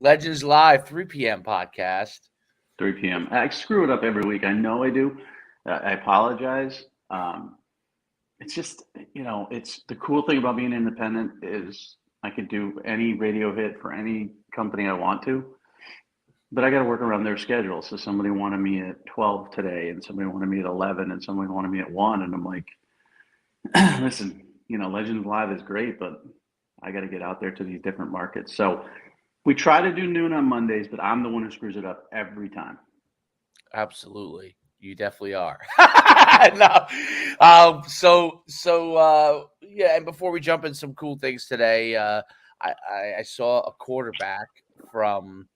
Legends Live, 3 p.m. podcast. 3 p.m. I screw it up every week. I know I do. I apologize. It's just, it's the cool thing about being independent is I could do any radio hit for any company I want to, but I got to work around their schedule. So somebody wanted me at 12 today, and somebody wanted me at 11, and somebody wanted me at 1, and I'm like, listen, Legends Live is great, but I got to get out there to these different markets. So we try to do noon on Mondays, but I'm the one who screws it up every time. Absolutely. You definitely are. No. Yeah, and before we jump in some cool things today, I saw a quarterback from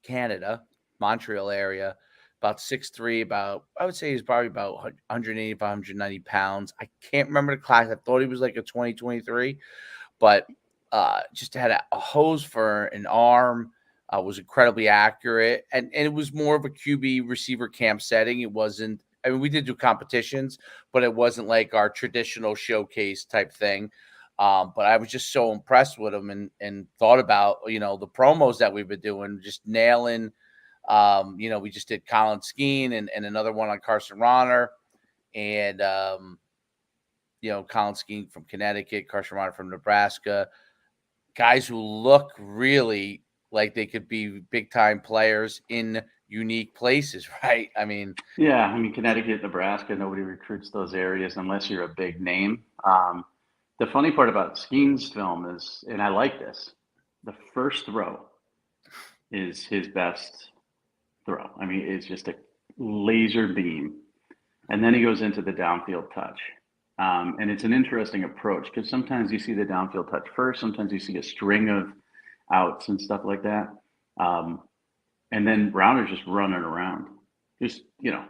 Canada, Montreal area, about 6'3", about I would say he's probably about 180, 190 pounds. I can't remember the class. I thought he was like a 2023, but just had a hose for an arm. Was incredibly accurate, and it was more of a QB receiver camp setting. It wasn't. I mean, we did do competitions, but it wasn't like our traditional showcase type thing. But I was just so impressed with him, and thought about the promos that we've been doing, just nailing. We just did Colin Skeen and another one on Carson Ronner, and Colin Skeen from Connecticut, Carson Ronner from Nebraska. Guys who look really like they could be big time players in unique places, right? Yeah, Connecticut, Nebraska, nobody recruits those areas unless you're a big name. The funny part about Skeen's film is, and I like this, the first throw is his best throw. It's just a laser beam. And then he goes into the downfield touch. And it's an interesting approach because sometimes you see the downfield touch first, sometimes you see a string of outs and stuff like that. And then Browner's just running around, just,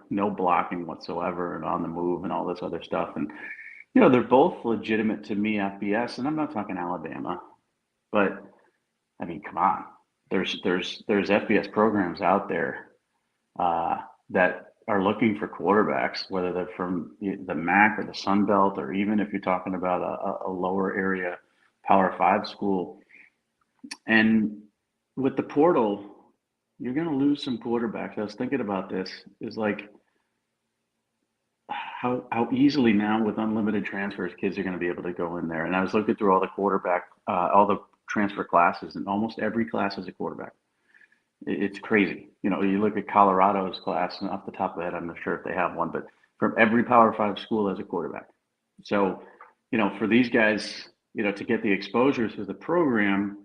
no blocking whatsoever and on the move and all this other stuff. And, they're both legitimate to me, FBS, and I'm not talking Alabama, but come on, there's FBS programs out there that are looking for quarterbacks, whether they're from the MAC or the Sun Belt, or even if you're talking about a lower area Power 5 school. And with the portal, you're going to lose some quarterbacks. I was thinking about this, is like how easily now with unlimited transfers, kids are going to be able to go in there. And I was looking through all the transfer classes, and almost every class is a quarterback. It's crazy. You look at Colorado's class, and off the top of my head, I'm not sure if they have one, but from every Power 5 school as a quarterback. So, for these guys, to get the exposure through the program,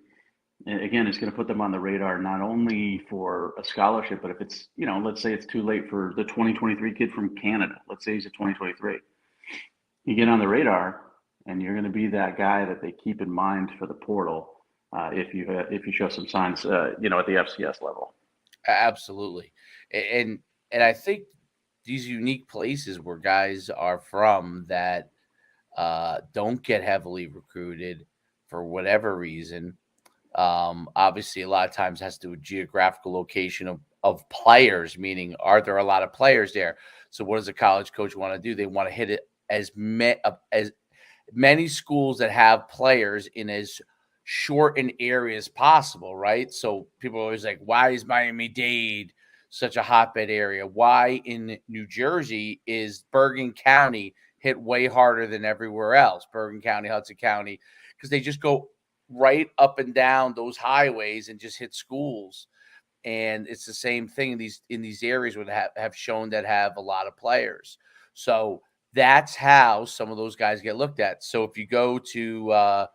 again, it's going to put them on the radar, not only for a scholarship, but if it's, let's say it's too late for the 2023 kid from Canada. Let's say he's a 2023. You get on the radar, and you're going to be that guy that they keep in mind for the portal if you show some signs, at the FCS level. Absolutely, and I think these unique places where guys are from that don't get heavily recruited for whatever reason. Obviously, a lot of times has to do with geographical location of players, meaning are there a lot of players there? So what does a college coach want to do? They want to hit it as many schools that have players in as short an area as possible, right? So people are always like, why is Miami-Dade such a hotbed area? Why in New Jersey is Bergen County hit way harder than everywhere else? Bergen County, Hudson County, because they just go right up and down those highways and just hit schools. And it's the same thing in these areas would have shown that have a lot of players. So that's how some of those guys get looked at. So if you go to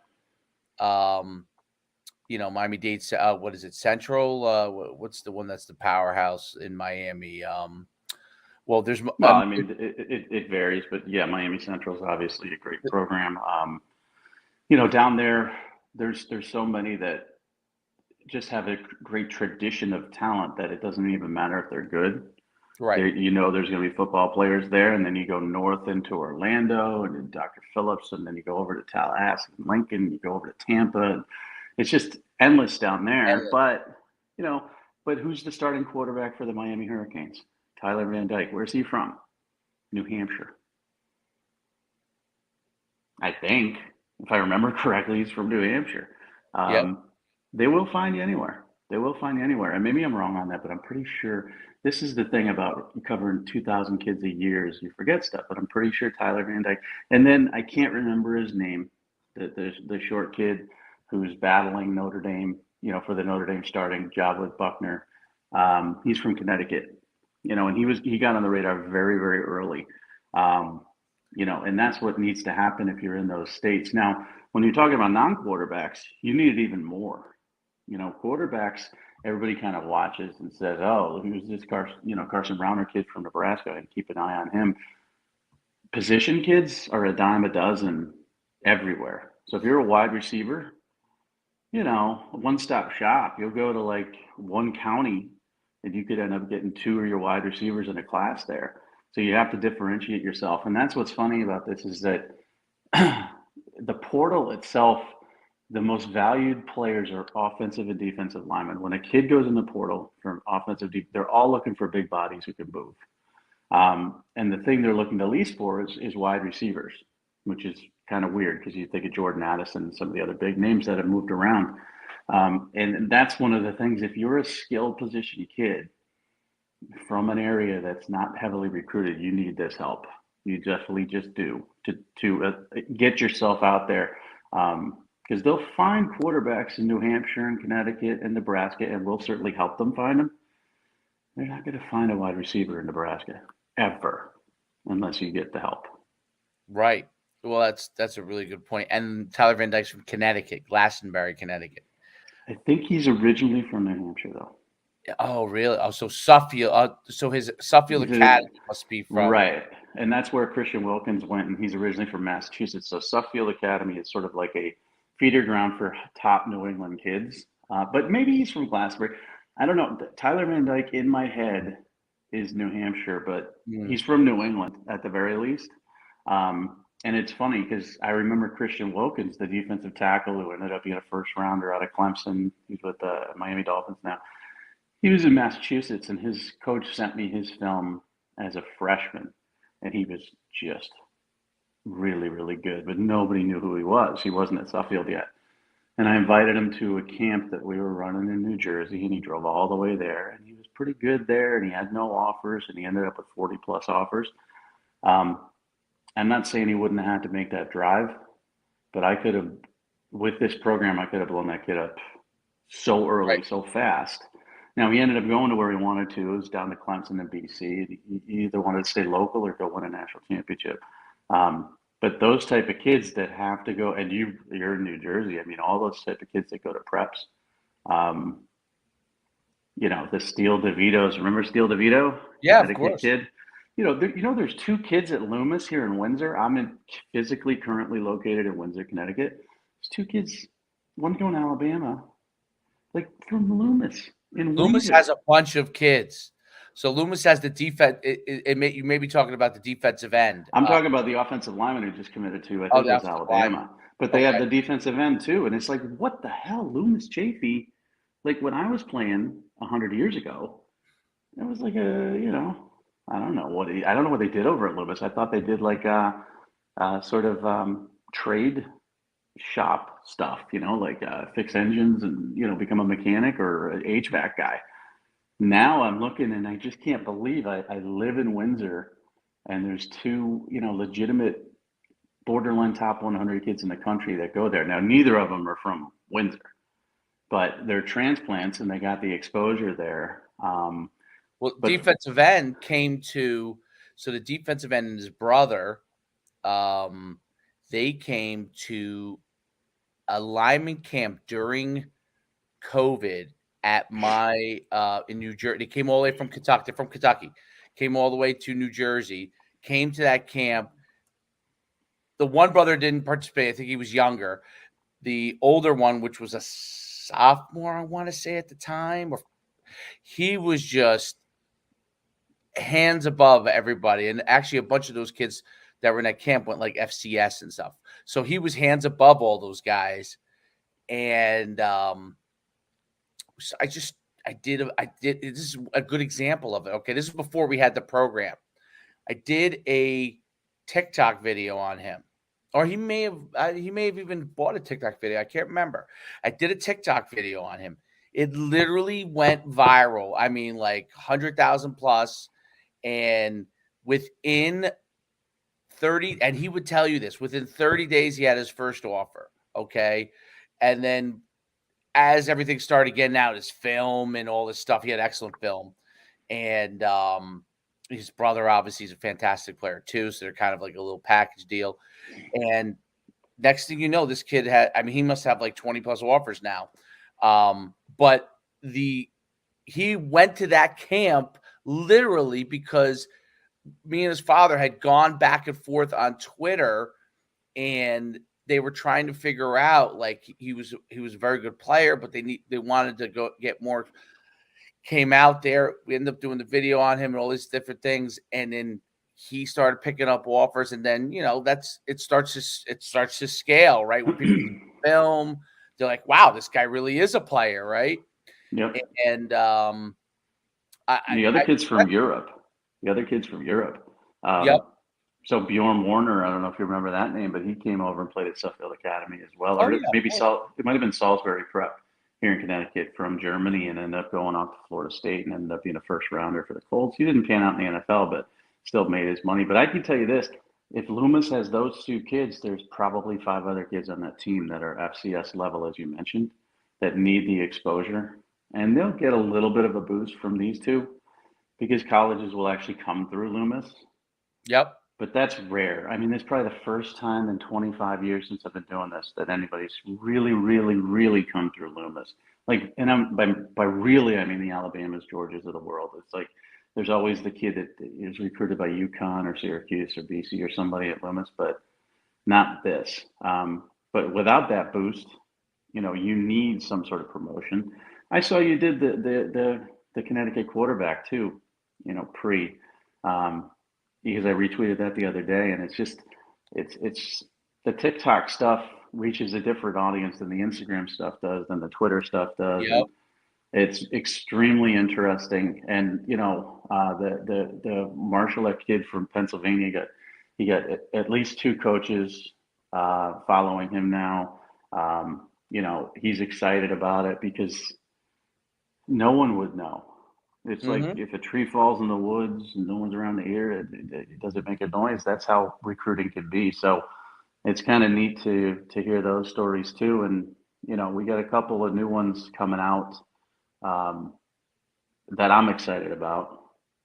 Miami-Dade, what is it, Central? What's the one that's the powerhouse in Miami? Well, there's it varies, but yeah, Miami Central is obviously a great program. Down there, there's so many that just have a great tradition of talent that it doesn't even matter if they're good. Right. There's going to be football players there, and then you go north into Orlando and then Dr. Phillips, and then you go over to Tallahassee and Lincoln, you go over to Tampa. And it's just endless down there. But who's the starting quarterback for the Miami Hurricanes? Tyler Van Dyke. Where's he from? New Hampshire. I think, if I remember correctly, he's from New Hampshire. Yep. They will find you anywhere. They will find you anywhere. And maybe I'm wrong on that, but I'm pretty sure this is the thing about covering 2,000 kids a year is you forget stuff. But I'm pretty sure Tyler Van Dyke. And then I can't remember his name, the short kid who's battling Notre Dame, for the Notre Dame starting job with Buckner. He's from Connecticut, and he got on the radar very, very early. Um, and that's what needs to happen if you're in those states. Now, when you're talking about non-quarterbacks, you need it even more. Quarterbacks, everybody kind of watches and says, "Oh, who's this Carson Browner kid from Nebraska?" and keep an eye on him. Position kids are a dime a dozen everywhere. So if you're a wide receiver, a one-stop shop. You'll go to like one county, and you could end up getting two of your wide receivers in a class there. So you have to differentiate yourself, and that's what's funny about this is that the portal itself, the most valued players are offensive and defensive linemen. When a kid goes in the portal from offensive, they're all looking for big bodies who can move. And the thing they're looking the least for is wide receivers, which is kind of weird because you think of Jordan Addison and some of the other big names that have moved around. And that's one of the things. If you're a skilled position kid from an area that's not heavily recruited, you need this help. You definitely just do to get yourself out there. Because they'll find quarterbacks in New Hampshire and Connecticut and Nebraska, and we'll certainly help them find them. They're not going to find a wide receiver in Nebraska ever, unless you get the help. Right. Well, that's a really good point. And Tyler Van Dyke's from Connecticut, Glastonbury, Connecticut. I think he's originally from New Hampshire, though. Oh, really? Oh, so Suffield. So his Suffield Academy must be from right, and that's where Christian Wilkins went, and he's originally from Massachusetts. So Suffield Academy is sort of like a feeder ground for top New England kids. But maybe he's from Glastonbury. I don't know. Tyler Van Dyke in my head is New Hampshire, but he's from New England at the very least. And it's funny because I remember Christian Wilkins, the defensive tackle who ended up being a first rounder out of Clemson. He's with the Miami Dolphins now. He was in Massachusetts, and his coach sent me his film as a freshman, and he was just really, really good, but nobody knew who he was. He wasn't at Suffield yet. And I invited him to a camp that we were running in New Jersey, and he drove all the way there, and he was pretty good there, and he had no offers, and he ended up with 40-plus offers. I'm not saying he wouldn't have had to make that drive, but I could have, with this program, I could have blown that kid up so early, so fast. Now, he ended up going to where he wanted to. It was down to Clemson and BC. He either wanted to stay local or go win a national championship. But those type of kids that have to go, and you're in New Jersey, I mean, all those type of kids that go to preps, the Steele DeVitos. Remember Steele DeVito? Yeah, of course. Kid? There's two kids at Loomis here in Windsor. I'm physically currently located in Windsor, Connecticut. There's two kids, one going to Alabama, like from Loomis. Loomis has a bunch of kids. So Loomis has the defense. You may be talking about the defensive end. I'm talking about the offensive lineman who just committed to, I think it was Alabama. But they have the defensive end too. And it's like, what the hell? Loomis Chafee, like when I was playing 100 years ago, it was like I don't know what they did over at Loomis. I thought they did like sort of trade shop stuff, like fix engines and, become a mechanic or an HVAC guy. Now I'm looking and I just can't believe I live in Windsor and there's two, legitimate borderline top 100 kids in the country that go there. Now, neither of them are from Windsor, but they're transplants and they got the exposure there. Defensive end so the defensive end and his brother, they came to a lineman camp during COVID at my in New Jersey. They came all the way from Kentucky. They're from Kentucky. Came all the way to New Jersey. Came to that camp. The one brother didn't participate. I think he was younger. The older one, which was a sophomore, I want to say at the time, or he was just hands above everybody. And actually, a bunch of those kids that were in that camp went like FCS and stuff. So he was hands above all those guys. And this is a good example of it. Okay. This is before we had the program. I did a TikTok video on him. or he may have even bought a TikTok video. I can't remember. I did a TikTok video on him. It literally went viral. I mean, like 100,000 plus, and within 30, and he would tell you this, within 30 days he had his first offer. Okay, and then as everything started getting out, his film and all this stuff, he had excellent film, and his brother obviously is a fantastic player too, so they're kind of like a little package deal. And next thing you know, this kid had, I mean, he must have like 20 plus offers now. But he went to that camp literally because me and his father had gone back and forth on Twitter, and they were trying to figure out, like, he was a very good player, but they wanted to go get more. Came out there, we ended up doing the video on him and all these different things, and then he started picking up offers, and then it starts to scale, right? When people film, they're like, wow, this guy really is a player, right? Yep. And The other kids from Europe. The other kids from Europe. Yep. So Bjorn Warner, I don't know if you remember that name, but he came over and played at Suffield Academy as well. Oh, Or yeah. maybe it might have been Salisbury Prep here in Connecticut from Germany, and ended up going off to Florida State and ended up being a first rounder for the Colts. He didn't pan out in the NFL, but still made his money. But I can tell you this, if Loomis has those two kids, there's probably 5 other kids on that team that are FCS level, as you mentioned, that need the exposure. And they'll get a little bit of a boost from these two because colleges will actually come through Loomis. Yep. But that's rare. I mean, it's probably the first time in 25 years since I've been doing this that anybody's really, really, really come through Loomis. Like, and by really, I mean the Alabamas, Georgias of the world. It's like there's always the kid that is recruited by UConn or Syracuse or BC or somebody at Loomis, but not this. But without that boost, you need some sort of promotion. I saw you did the Connecticut quarterback too, pre. Because I retweeted that the other day, and it's the TikTok stuff reaches a different audience than the Instagram stuff does, than the Twitter stuff does, and Yep. it's extremely interesting. And the Marshall kid from Pennsylvania he got at least 2 coaches following him now. He's excited about it because no one would know. It's like Mm-hmm. if a tree falls in the woods and no one's around to hear it, it doesn't make a noise. That's how recruiting can be. So it's kind of neat to hear those stories too. And we got a couple of new ones coming out um, that I'm excited about.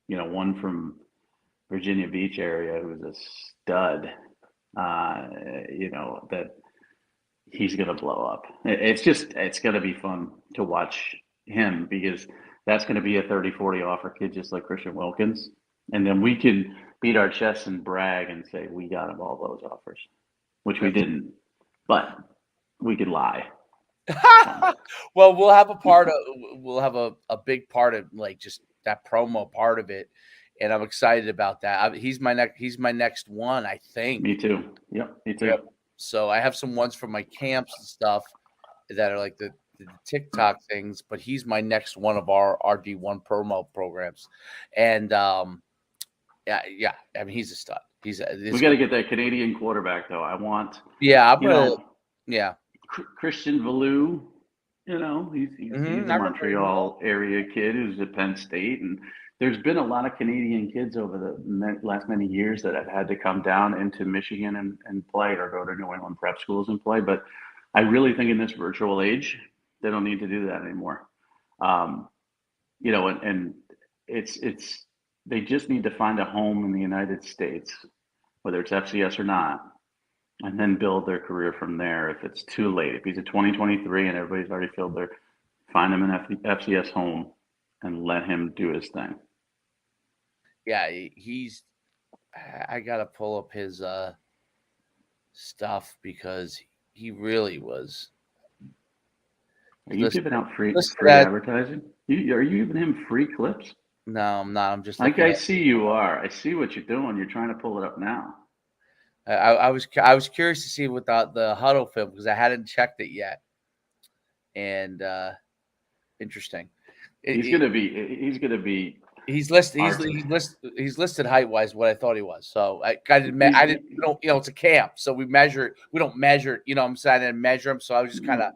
One from Virginia Beach area who's a stud. That he's going to blow up. It's going to be fun to watch him because that's going to be a 30-40 offer kid just like Christian Wilkins. And then we can beat our chests and brag and say we got him all those offers, which we didn't, but we could lie. Well, we'll have a big part of, like, just that promo part of it, and I'm excited about that. He's my next one, I think. Me too. Yep, me too. Yep. So I have some ones from my camps and stuff that are like the TikTok things, but he's my next one of our RD1 promo programs. And yeah, I mean, he's a stud. We got to get that Canadian quarterback though. I want, yeah, I'm gonna yeah. Christian Valou. He's Mm-hmm. a I remember him well. Montreal area kid who's at Penn State, and there's been a lot of Canadian kids over the last many years that have had to come down into Michigan and play, or go to New England prep schools and play. But I really think in this virtual age, they don't need to do that anymore. And it's they just need to find a home in the United States, whether it's FCS or not, and then build their career from there. If it's too late, if he's a 2023 and everybody's already filled their, find him an FCS home and let him do his thing. Yeah, I gotta pull up his stuff because he really was. Are you giving out free That, advertising? Are you giving him free clips? no, I'm not. I'm just like looking. I see you are. I see what you're doing. You're trying to pull it up now. I was curious to see what the huddle film, because I hadn't checked it yet, and interesting. He's gonna be He's listed. Artsy. He's listed height wise what I thought he was. So I didn't. We don't. It's a camp, so we measure it. We don't measure it. I'm saying I didn't measure him. So I was just kind of.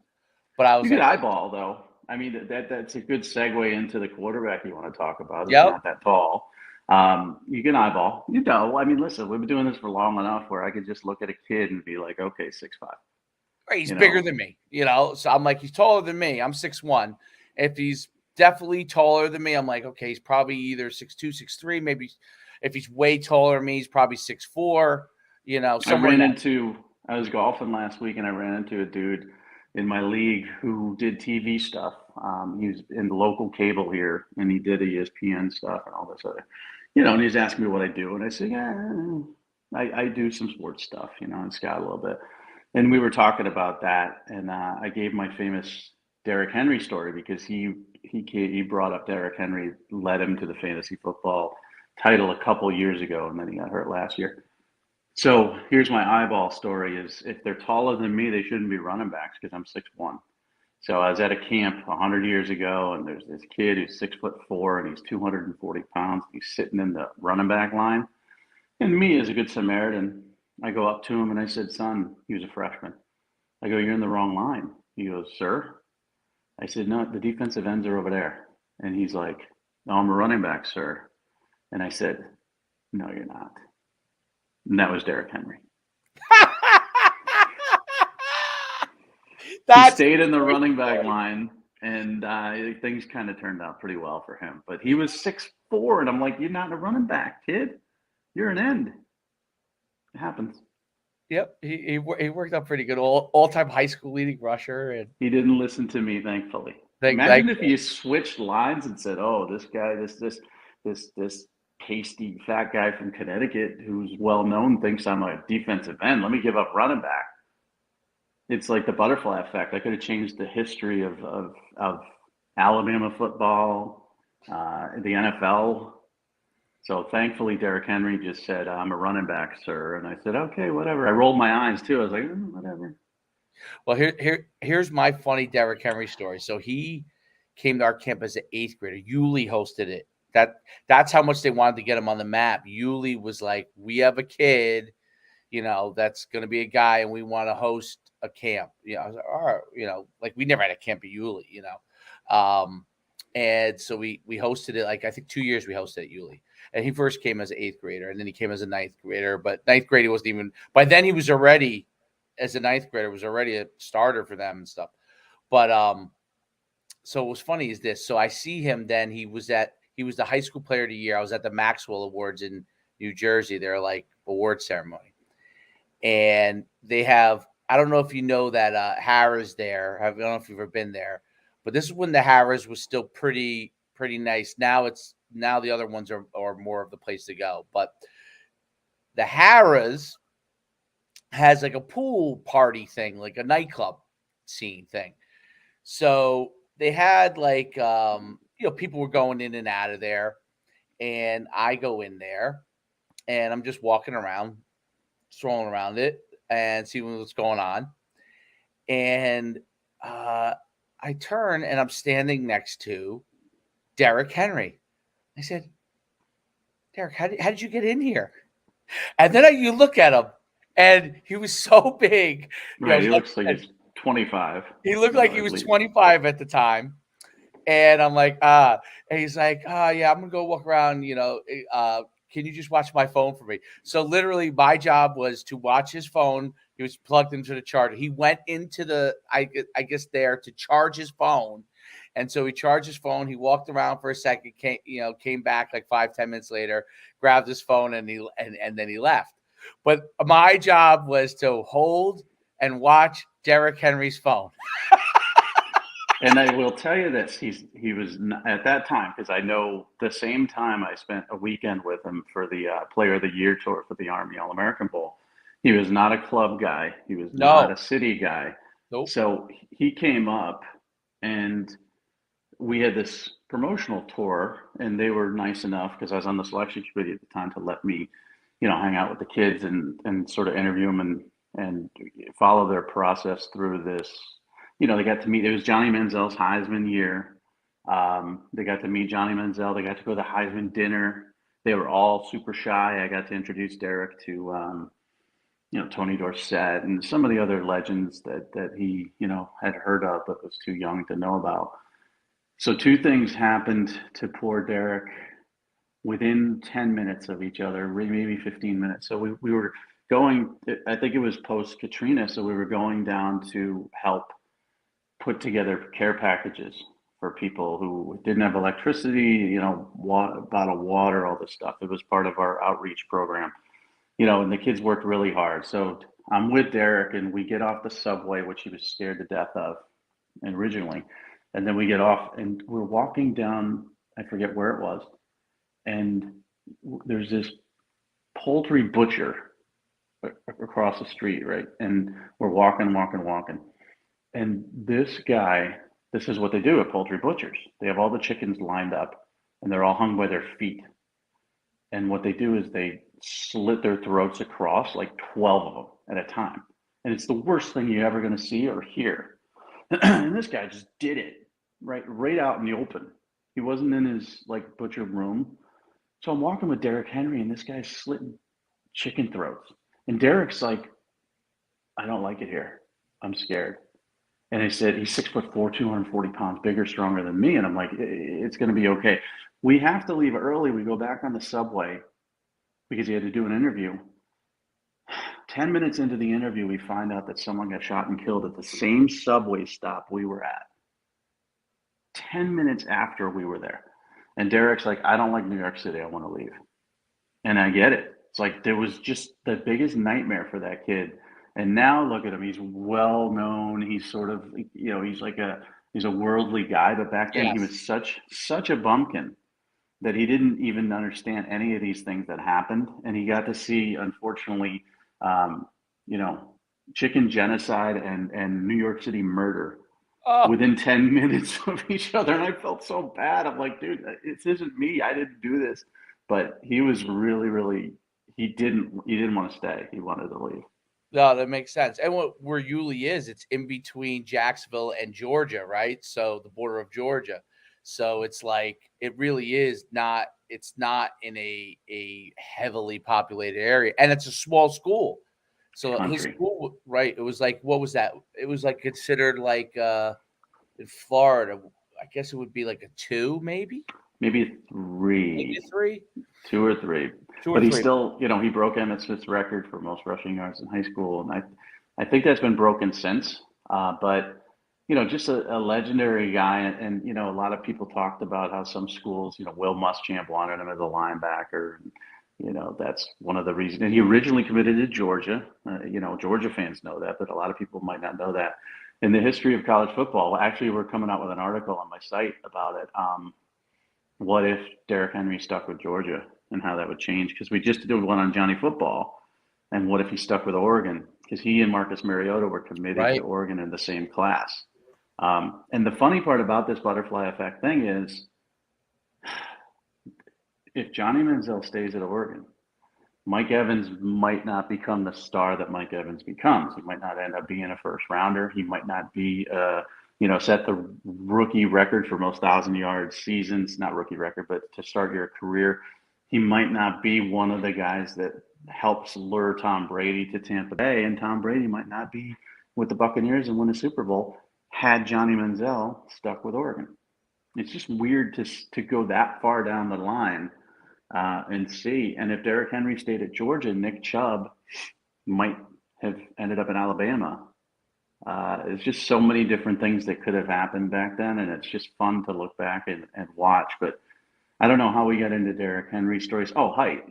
But I You was could like, eyeball though. I mean, that's a good segue into the quarterback you want to talk about. Who's yep. not that tall. You can eyeball. I mean, listen, we've been doing this for long enough where I could just look at a kid and be like, okay, 6'5". He's bigger than me. So I'm like, he's taller than me. I'm 6'1". If he's definitely taller than me, I'm like, okay, he's probably either 6'2", 6'3". Maybe if he's way taller than me, he's probably 6'4". Somewhere in that. I was golfing last week and I ran into a dude in my league who did TV stuff. He was in the local cable here and he did ESPN stuff and all this other, and he's asking me what I do. And I said, yeah, I do some sports stuff, and Scott a little bit. And we were talking about that. And I gave my famous Derrick Henry story because he brought up Derrick Henry, led him to the fantasy football title a couple years ago. And then he got hurt last year. So here's my eyeball story is if they're taller than me, they shouldn't be running backs because I'm 6'1". So I was at a camp 100 years ago, and there's this kid who's 6'4" and he's 240 pounds. He's sitting in the running back line. And me, as a good Samaritan, I go up to him and I said, son, he was a freshman. I go, you're in the wrong line. He goes, sir? I said, no, the defensive ends are over there. And he's like, no, I'm a running back, sir. And I said, no, you're not. And that was Derrick Henry. He stayed in the running back line, and things kind of turned out pretty well for him. But he was 6'4", and I'm like, you're not a running back, kid. You're an end. It happens. Yep, he worked out pretty good. All-time high school leading rusher, and he didn't listen to me, thankfully. Imagine if you switched lines and said, "Oh, this guy, this pasty fat guy from Connecticut who's well known thinks I'm a defensive end. Let me give up running back." It's like the butterfly effect. I could have changed the history of Alabama football, the NFL. So thankfully, Derrick Henry just said, "I'm a running back, sir," and I said, "Okay, whatever." I rolled my eyes too. I was like, "Whatever." Well, here's my funny Derrick Henry story. So he came to our camp as an 8th grader. Yulee hosted it. That's how much they wanted to get him on the map. Yulee was like, "We have a kid, that's going to be a guy, and we want to host a camp." I was like, "All right," like we never had a camp at Yulee, and so we hosted it. Like I think 2 years we hosted at Yulee. And he first came as an 8th grader, and then he came as a 9th grader. But 9th grade, he wasn't even. By then, he was already, as a 9th grader, was already a starter for them and stuff. But so what was funny is this. So I see him. Then he was the high school player of the year. I was at the Maxwell Awards in New Jersey. They're like award ceremony, and they have. I don't know if you know that Harrah's there. I don't know if you've ever been there, but this is when the Harrah's was still pretty nice. Now the other ones are more of the place to go. But the Harrah's has like a pool party thing, like a nightclub scene thing. So they had like, people were going in and out of there. And I go in there and I'm just walking around, strolling around it and seeing what's going on. And I turn and I'm standing next to Derrick Henry. I said, Derrick, how did you get in here? And then you look at him, and he was so big. Right, he looks like he's 25. He looked like he was 25 at the time. And I'm like, and he's like, yeah, I'm going to go walk around, can you just watch my phone for me? So literally my job was to watch his phone. He was plugged into the charger. He went into the, I guess there to charge his phone. And so he charged his phone. He walked around for a second, came back like 5-10 minutes later, grabbed his phone, and then he left. But my job was to hold and watch Derrick Henry's phone. And I will tell you this: he was at that time, because I know the same time I spent a weekend with him for the Player of the Year tour for the Army All-American Bowl. He was not a club guy. He was not a city guy. Nope. So he came up, and we had this promotional tour, and they were nice enough, because I was on the selection committee at the time, to let me, hang out with the kids and sort of interview them and follow their process through this. They got to meet. It was Johnny Manziel's Heisman year. They got to meet Johnny Manziel. They got to go to the Heisman dinner. They were all super shy. I got to introduce Derrick to Tony Dorsett and some of the other legends that he had heard of but was too young to know about. So two things happened to poor Derrick within 10 minutes of each other, maybe 15 minutes. So we were going, I think it was post Katrina, so we were going down to help put together care packages for people who didn't have electricity, bottled water, all this stuff. It was part of our outreach program, and the kids worked really hard. So I'm with Derrick, and we get off the subway, which he was scared to death of originally. And then we get off, and we're walking down, I forget where it was, and there's this poultry butcher across the street, right? And we're walking. And this guy, this is what they do at poultry butchers. They have all the chickens lined up and they're all hung by their feet. And what they do is they slit their throats across like 12 of them at a time. And it's the worst thing you're ever going to see or hear. And this guy just did it right out in the open. He wasn't in his like butcher room. So I'm walking with Derrick Henry and this guy's slitting chicken throats. And Derrick's like, I don't like it here. I'm scared. And I said, he's 6'4", 240 pounds, bigger, stronger than me. And I'm like, it's going to be okay. We have to leave early. We go back on the subway because he had to do an interview. 10 minutes into the interview, we find out that someone got shot and killed at the same subway stop we were at. 10 minutes after we were there. And Derrick's like, I don't like New York City. I want to leave. And I get it. It's like there was just the biggest nightmare for that kid. And now look at him. He's well known. He's sort of, he's a worldly guy. But back then he Yes. was such a bumpkin that he didn't even understand any of these things that happened. And he got to see, unfortunately, um, you know, chicken genocide and New York City murder Oh, within 10 minutes of each other. And I felt so bad. I'm like, dude, it isn't me. I didn't do this. But he was really, he didn't want to stay. He wanted to leave. no, that makes sense. And where Yulee is, it's in between Jacksonville and Georgia, right? So the border of Georgia. So it's like it really is not. It's not in a heavily populated area, and it's a small school. So his Country. school, right? It was like what was that? It was like considered like in Florida. I guess it would be like a two, maybe Maybe maybe a three, three, two or three. two or But he three. still, he broke Emmett Smith's record for most rushing yards in high school. And I think that's been broken since. But, just a legendary guy. And, a lot of people talked about how some schools, Will Muschamp wanted him as a linebacker. And, that's one of the reasons. And he originally committed to Georgia. Georgia fans know that, but a lot of people might not know that. In the history of college football, actually, we're coming out with an article on my site about it. What if Derrick Henry stuck with Georgia and how that would change? Because we just did one on Johnny Football, and what if he stuck with Oregon? Because he and Marcus Mariota were committed to Right. Oregon in the same class. And the funny part about this butterfly effect thing is, if Johnny Manziel stays at Oregon, Mike Evans might not become the star that Mike Evans becomes. He might not end up being a first rounder. He might not be, set the rookie record for most 1,000-yard seasons, not rookie record, but to start your career. He might not be one of the guys that helps lure Tom Brady to Tampa Bay, and Tom Brady might not be with the Buccaneers and win a Super Bowl had Johnny Manziel stuck with Oregon. It's just weird to go that far down the line and see. And if Derrick Henry stayed at Georgia, Nick Chubb might have ended up in Alabama. It's just so many different things that could have happened back then, and it's just fun to look back and watch. But I don't know how we got into Derrick Henry stories. Oh, height.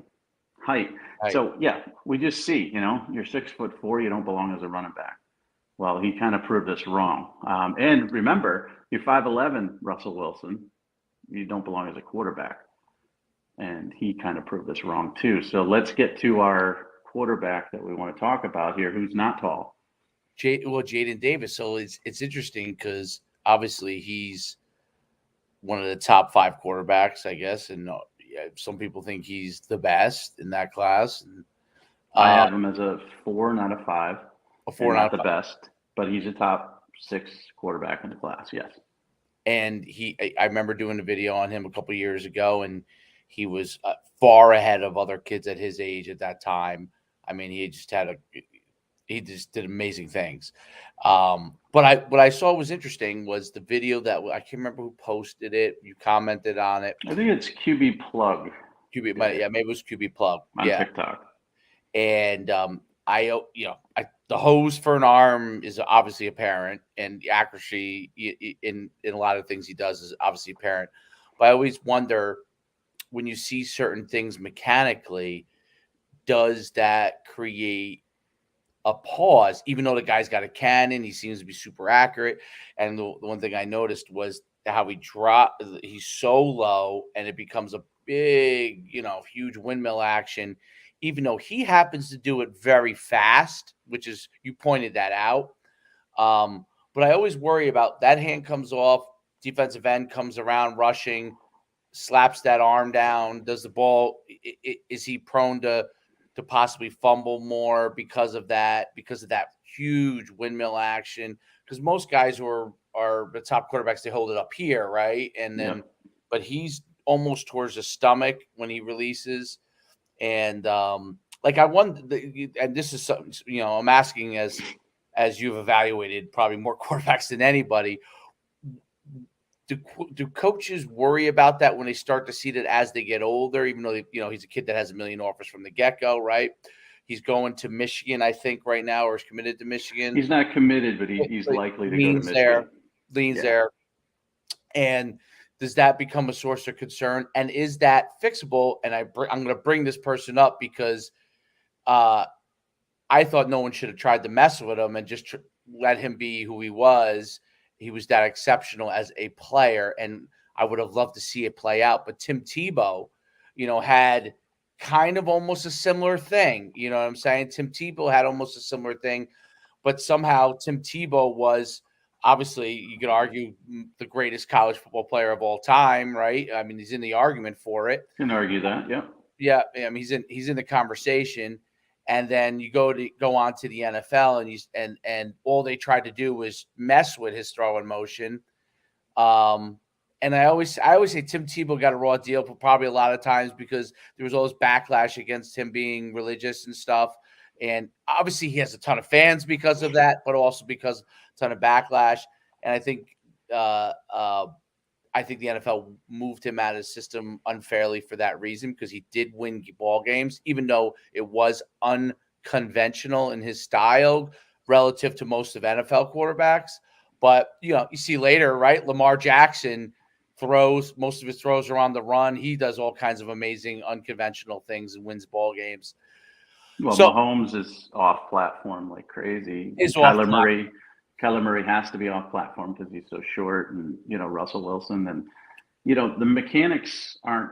Right. So yeah, we just see, you're 6'4", you don't belong as a running back. Well, he kind of proved us wrong. And remember, you're 5'11", Russell Wilson. You don't belong as a quarterback. And he kind of proved us wrong too. So let's get to our quarterback that we want to talk about here, who's not tall. Jaden Davis. So it's interesting because obviously he's one of the top five quarterbacks, I guess, and yeah, some people think he's the best in that class. And, I have him as a 4, not a 5, a and four not out the of five. best, but he's a top 6 quarterback in the class. Yes. And I remember doing a video on him a couple years ago, and he was far ahead of other kids at his age at that time. I mean, he just did amazing things. But what I saw was interesting was the video that I can't remember who posted it. You commented on it. I think it's QB Plug QB, did yeah, it maybe it was QB Plug. on Yeah, TikTok. and the hose for an arm is obviously apparent, and the accuracy in a lot of things he does is obviously apparent. But I always wonder when you see certain things mechanically, does that create a pause, even though the guy's got a cannon, he seems to be super accurate. And the one thing I noticed was how he's so low and it becomes a big, huge windmill action, even though he happens to do it very fast, which is, you pointed that out. But I always worry about that hand comes off, defensive end comes around rushing, slaps that arm down. Does the ball, is he prone to possibly fumble more because of that huge windmill action? Because most guys who are the top quarterbacks, they hold it up here, right? And Yeah. then, but he's almost towards the stomach when he releases. And like I wonder, and this is something, I'm asking as you've evaluated probably more quarterbacks than anybody. Do coaches worry about that when they start to see that as they get older, even though he's a kid that has a million offers from the get-go, right? He's going to Michigan, I think, right now, or is committed to Michigan. He's not committed, but he's likely to go to Michigan. Leans there. And does that become a source of concern? And is that fixable? And I'm going to bring this person up because I thought no one should have tried to mess with him and just let him be who he was. He was that exceptional as a player, and I would have loved to see it play out. But Tim Tebow, had kind of almost a similar thing. You know what I'm saying? Tim Tebow had almost a similar thing, but somehow Tim Tebow was obviously, you could argue, the greatest college football player of all time, right? I mean, he's in the argument for it. Can argue that, yeah. Yeah, I mean, he's in the conversation. And then you go on to the NFL, and all they tried to do was mess with his throwing motion. And I always say Tim Tebow got a raw deal, but probably a lot of times because there was all this backlash against him being religious and stuff. And obviously he has a ton of fans because of that, but also because a ton of backlash. And I think the NFL moved him out of the system unfairly for that reason, because he did win ball games, even though it was unconventional in his style relative to most of NFL quarterbacks. But, you see later, right? Lamar Jackson most of his throws are on the run. He does all kinds of amazing unconventional things and wins ball games. Well, Mahomes is off platform like crazy. Kyler Murray has to be off platform because he's so short, and Russell Wilson, and the mechanics aren't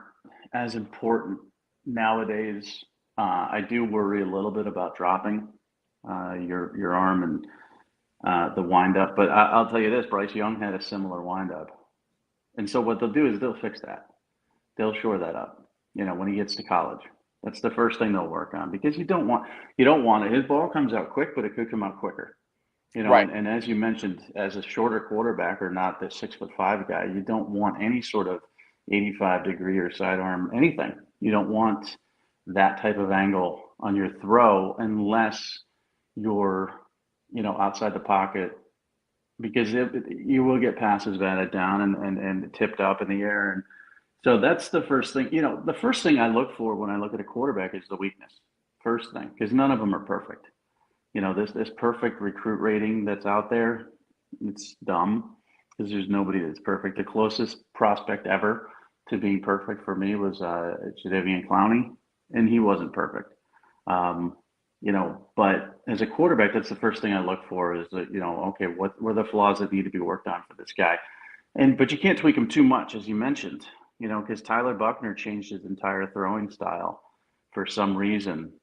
as important nowadays. I do worry a little bit about dropping your arm and the windup, but I'll tell you this: Bryce Young had a similar windup, and so what they'll do is they'll fix that. They'll shore that up. When he gets to college, that's the first thing they'll work on, because you don't want it. His ball comes out quick, but it could come out quicker. Right. And as you mentioned, as a shorter quarterback, or not the 6'5" guy, you don't want any sort of 85-degree or sidearm anything. You don't want that type of angle on your throw unless you're, outside the pocket, because you will get passes batted down and tipped up in the air. And so that's the first thing. The first thing I look for when I look at a quarterback is the weakness. First thing, because none of them are perfect. This perfect recruit rating that's out there, it's dumb, because there's nobody that's perfect. The closest prospect ever to being perfect for me was Jadeveon Clowney, and he wasn't perfect. But as a quarterback, that's the first thing I look for is that, okay, what were the flaws that need to be worked on for this guy? But you can't tweak him too much, as you mentioned, because Tyler Buckner changed his entire throwing style for some reason.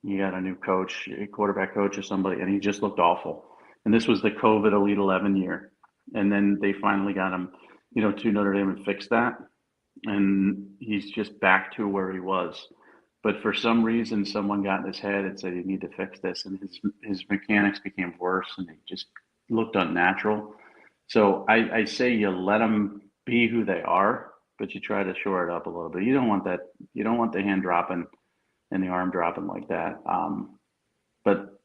You got a new coach, a quarterback coach or somebody, and he just looked awful. And this was the COVID Elite 11 year. And then they finally got him, to Notre Dame and fixed that. And he's just back to where he was. But for some reason, someone got in his head and said, you need to fix this. And his mechanics became worse, and he just looked unnatural. So I say you let them be who they are, but you try to shore it up a little bit. You don't want that. You don't want the hand dropping and the arm dropping like that. But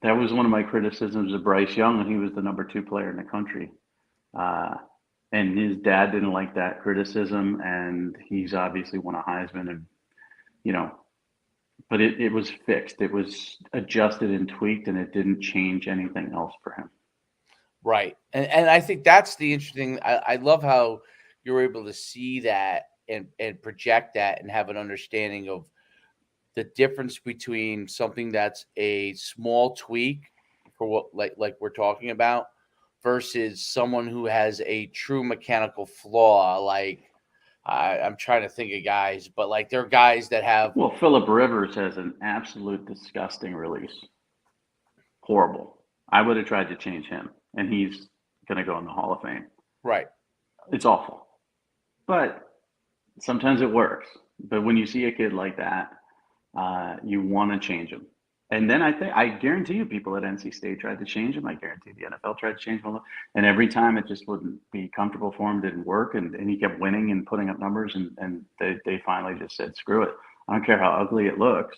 that was one of my criticisms of Bryce Young when he was the number two player in the country. Uh, and his dad didn't like that criticism, and he's obviously won a Heisman, and you know, but it was fixed. It was adjusted and tweaked, and it didn't change anything else for him. Right. And I think that's the interesting. I love how you're able to see that and project that and have an understanding of the difference between something that's a small tweak for what like we're talking about versus someone who has a true mechanical flaw. Like I'm trying to think of guys, but like there are guys that have Well, Philip Rivers has an absolute disgusting release. Horrible. I would have tried to change him, and he's going to go in the Hall of Fame. right. It's awful, but sometimes it works. But when you see a kid like that, you want to change him. And then I guarantee you, people at NC State tried to change him. I guarantee the NFL tried to change him, and every time it just wouldn't be comfortable for him, didn't work, and he kept winning and putting up numbers, and they finally just said, screw it. I don't care how ugly it looks,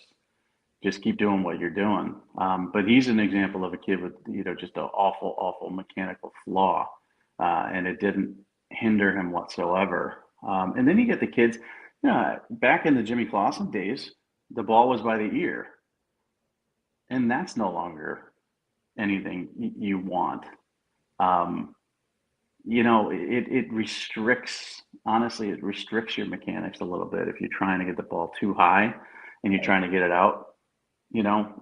just keep doing what you're doing. But he's an example of a kid with just an awful mechanical flaw, and it didn't hinder him whatsoever. And then you get the kids. Back in the Jimmy Clausen days, the ball was by the ear, and that's no longer anything you want. Um, it restricts. Honestly, it restricts your mechanics a little bit if you're trying to get the ball too high and you're trying to get it out.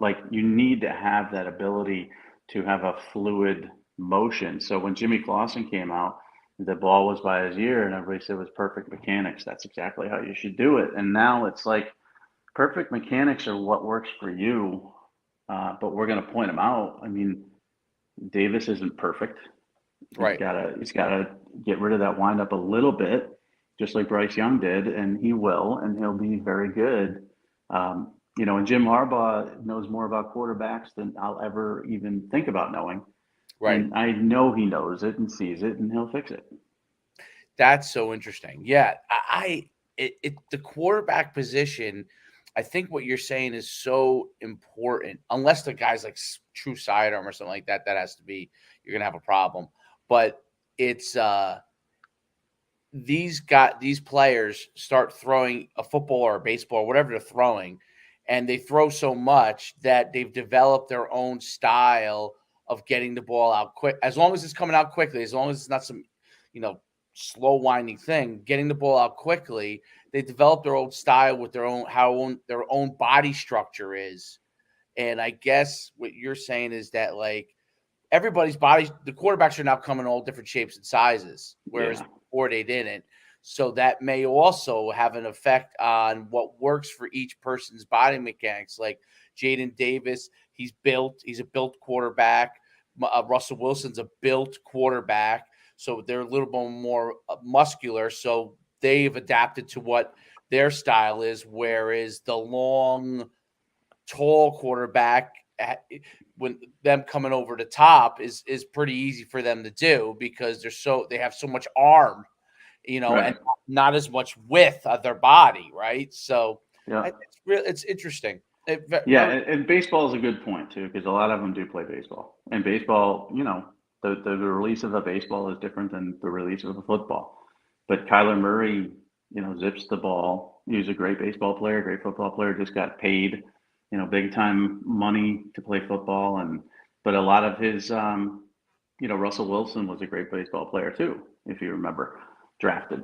Like you need to have that ability to have a fluid motion. So when Jimmy Clausen came out, the ball was by his ear and everybody said it was perfect mechanics. That's exactly how you should do it. And now it's like perfect mechanics are what works for you, but we're going to point them out. I mean, Davis isn't perfect. Right. He's gotta get rid of that windup a little bit, just like Bryce Young did, and he will, and he'll be very good. And Jim Harbaugh knows more about quarterbacks than I'll ever even think about knowing. Right. And I know he knows it and sees it, and he'll fix it. That's so interesting. Yeah, the quarterback position. I think what you're saying is so important. Unless the guy's like true sidearm or something like that, that has to be you're gonna have a problem. But it's these players start throwing a football or a baseball or whatever they're throwing, and they throw so much that they've developed their own style of getting the ball out quick. As long as it's coming out quickly, as long as it's not some, you know, slow winding thing, getting the ball out quickly, they develop their own style with their own body structure is. And I guess what you're saying is that like everybody's body, the quarterbacks are now coming all different shapes and sizes, whereas Yeah, before they didn't. So that may also have an effect on what works for each person's body mechanics. Like Jaden Davis, he's a built quarterback. Russell Wilson's a built quarterback. So they're a little bit more muscular. So they've adapted to what their style is. Whereas the long, tall quarterback, when them coming over the top is pretty easy for them to do because they have so much arm, and right. not as much width of their body, right? So Yeah, it's interesting. yeah, and baseball is a good point too, because a lot of them do play baseball. And baseball, the release of a baseball is different than the release of a football. But Kyler Murray, zips the ball. He's a great baseball player, great football player. Just got paid, big time money to play football, but a lot of his, Russell Wilson was a great baseball player too, if you remember, drafted.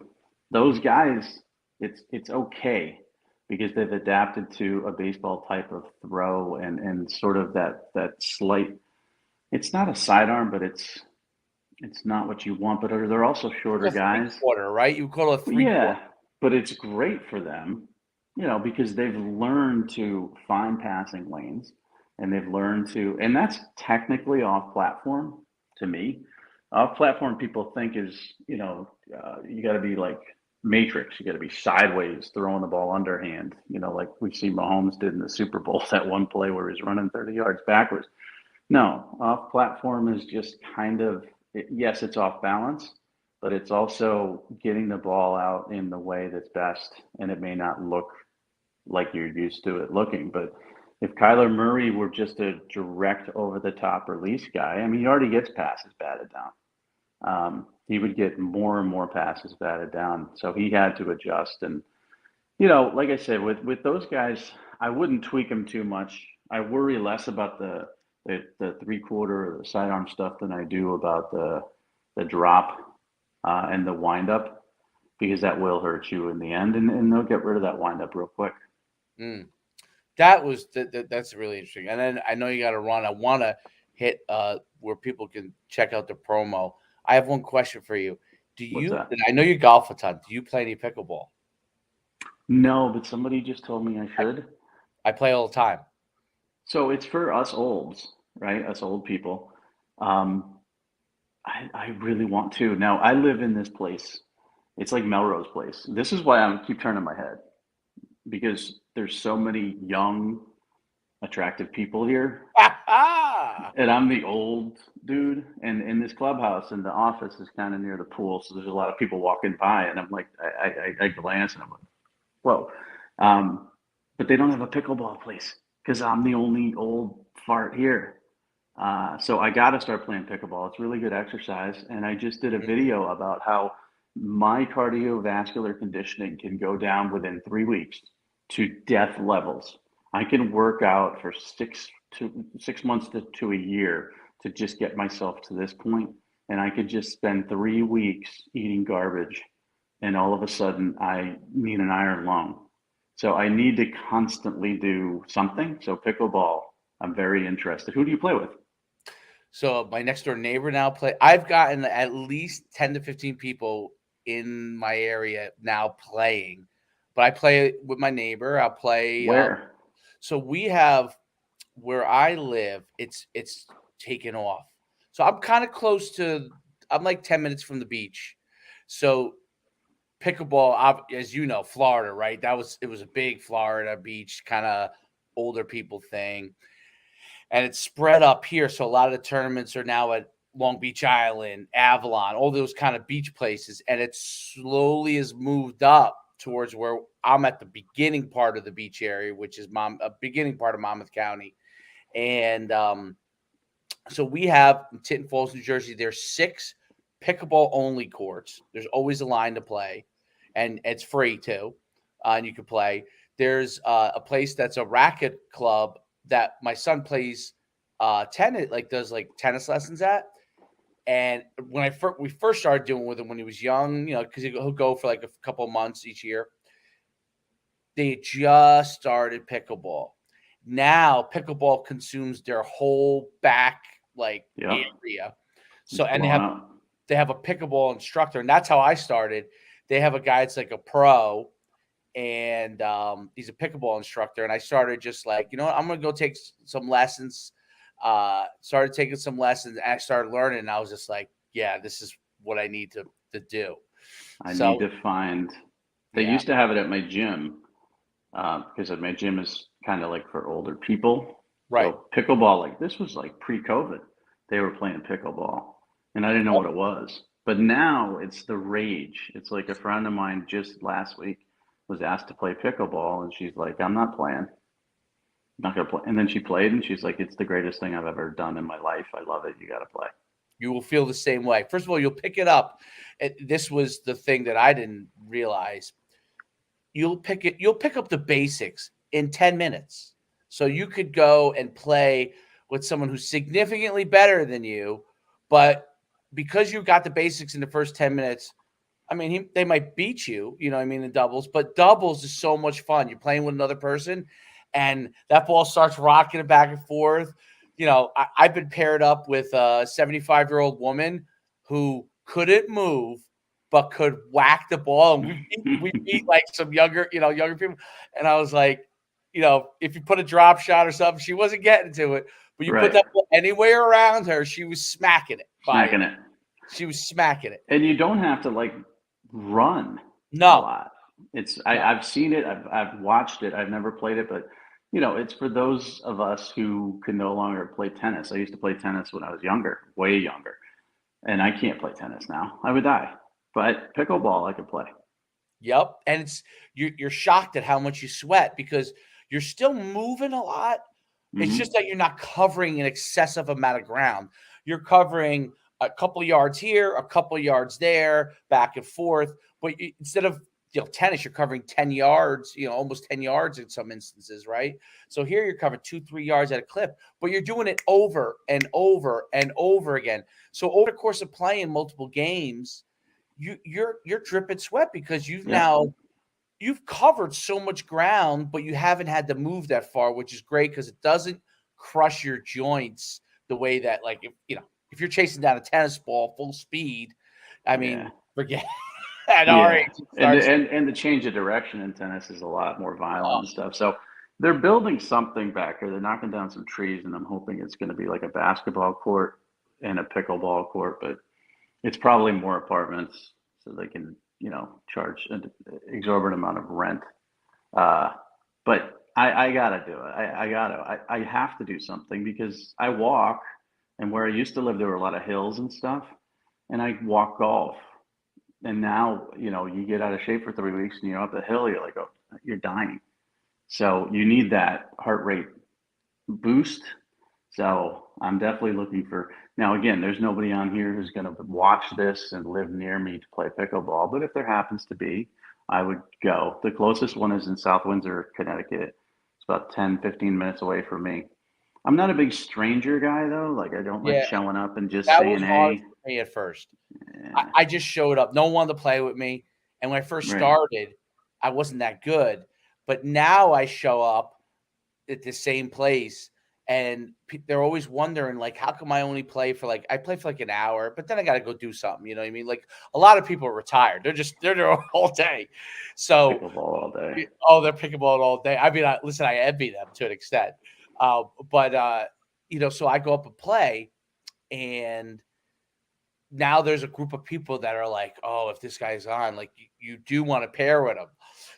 Those guys, it's okay because they've adapted to a baseball type of throw and sort of that slight. It's not a sidearm, but it's not what you want. But they're also shorter a three guys. quarter, right? You call it a three quarter. Yeah, but it's great for them, because they've learned to find passing lanes and they've learned to, and that's technically off platform to me. Off platform, people think is, you got to be like Matrix, you got to be sideways throwing the ball underhand, like we see Mahomes did in the Super Bowl, that one play where he's running 30 yards backwards. No, off platform is just kind of yes, it's off balance, but it's also getting the ball out in the way that's best, and it may not look like you're used to it looking. But if Kyler Murray were just a direct over the top release guy, I mean, he already gets passes batted down. He would get more and more passes batted down. So he had to adjust. And, like I said, with those guys, I wouldn't tweak them too much. I worry less about the three quarter or the sidearm stuff than I do about the drop and the windup, because that will hurt you in the end, and they'll get rid of that windup real quick. Mm. That's really interesting. And then I know you got to run. I want to hit where people can check out the promo. I have one question for you. What's that? And I know you golf a ton. Do you play any pickleball? No, but somebody just told me I should. I play all the time. So it's for us olds, right? Us old people. Um, I really want to. Now, I live in this place. It's like Melrose Place. This is why I keep turning my head, because there's so many young, attractive people here, and I'm the old dude. And in this clubhouse, and the office is kind of near the pool, so there's a lot of people walking by, and I'm like, I glance, and I'm like, whoa. Um, but they don't have a pickleball place because I'm the only old fart here. So I got to start playing pickleball. It's really good exercise. And I just did a video about how my cardiovascular conditioning can go down within 3 weeks to death levels. I can work out for 6 months to a year to just get myself to this point, and I could just spend 3 weeks eating garbage, and all of a sudden I need an iron lung. So I need to constantly do something. So pickleball, I'm very interested. Who do you play with? So my next door neighbor now play. I've gotten at least 10 to 15 people in my area now playing, but I play with my neighbor. I'll play. Where? So we have where I live. It's taken off. So I'm kind of close to. I'm like 10 minutes from the beach. So pickleball, as you know, Florida, right? It was a big Florida beach kind of older people thing, and it's spread up here. So a lot of the tournaments are now at Long Beach Island, Avalon, all those kind of beach places, and it slowly has moved up towards where I'm at the beginning part of the beach area, which is a beginning part of Monmouth County, and so we have in Tinton Falls, New Jersey. There's 6 pickleball only courts. There's always a line to play, and it's free too, and you can play. There's a place that's a racket club that my son plays tennis, like does like tennis lessons at. And when we first started doing with him when he was young, because he'll go for like a couple of months each year. They just started pickleball. Now pickleball consumes their whole back area. So and they have a pickleball instructor, and that's how I started. They have a guy that's like a pro, and he's a pickleball instructor. And I started just like, I'm gonna go take some lessons. Started taking some lessons, and I started learning. And I was just like, yeah, this is what I need to do. I need to find. They used to have it at my gym, because my gym is kind of like for older people. Right. So pickleball, like this was like pre-COVID. They were playing pickleball, and I didn't know what it was. But now it's the rage. It's like a friend of mine just last week was asked to play pickleball, and she's like, I'm not playing. I'm not going to play. And then she played, and she's like, it's the greatest thing I've ever done in my life. I love it. You got to play. You will feel the same way. First of all, you'll pick it up. This was the thing that I didn't realize. You'll pick up the basics in 10 minutes. So you could go and play with someone who's significantly better than you, but because you got the basics in the first 10 minutes, I mean, they might beat you, in doubles, but doubles is so much fun. You're playing with another person, and that ball starts rocking it back and forth. I've been paired up with a 75-year-old woman who couldn't move, but could whack the ball. And we beat like some younger people. And I was like, if you put a drop shot or something, she wasn't getting to it. But you put that ball anywhere around her, she was smacking it. She was smacking it. And you don't have to like run a No. lot. I've seen it. I've watched it. I've never played it, but it's for those of us who can no longer play tennis. I used to play tennis when I was younger, way younger. and I can't play tennis now. I would die. But pickleball, I could play. Yep, and it's you're shocked at how much you sweat because you're still moving a lot. It's just Hmm. that you're not covering an excessive amount of ground. You're covering a couple yards here, a couple yards there, back and forth. But instead of tennis, you're covering 10 yards, almost 10 yards in some instances, right? So here you're covering 2, 3 yards at a clip, but you're doing it over and over and over again. So over the course of playing multiple games, you're dripping sweat because Yep. you've covered so much ground, but you haven't had to move that far, which is great because it doesn't crush your joints the way that, like, if you're chasing down a tennis ball full speed, I Yeah. mean, forget at our age Yeah. it And starts. and the change of direction in tennis is a lot more violent Oh, and stuff. So they're building something back here. They're knocking down some trees, and I'm hoping it's going to be like a basketball court and a pickleball court, but it's probably more apartments so they can, charge an exorbitant amount of rent. Uh, but I gotta do it. I have to do something because I walk, and where I used to live, there were a lot of hills and stuff, and I walk golf. And now, you get out of shape for 3 weeks and you're up the hill, you're like, oh, you're dying. So you need that heart rate boost. So I'm definitely looking for, now again, there's nobody on here who's going to watch this and live near me to play pickleball. But if there happens to be, I would go. The closest one is in South Windsor, Connecticut. It's about 10, 15 minutes away from me. I'm not a big stranger guy though. Like I don't like yeah, showing up and just that saying, was hard hey. for me at first. Yeah, I just showed up. No one wanted to play with me, and when I first right. started, I wasn't that good. But now I show up at the same place, and they're always wondering, like, how come I only play for I play for like an hour, but then I got to go do something. You know what I mean? Like a lot of people are retired; they're there all day. So, Pickleball all day. oh, they're pickleball all day. I mean, listen, I envy them to an extent, but so I go up and play, and now there's a group of people that are like, "Oh, if this guy's on, like you do want to pair with him."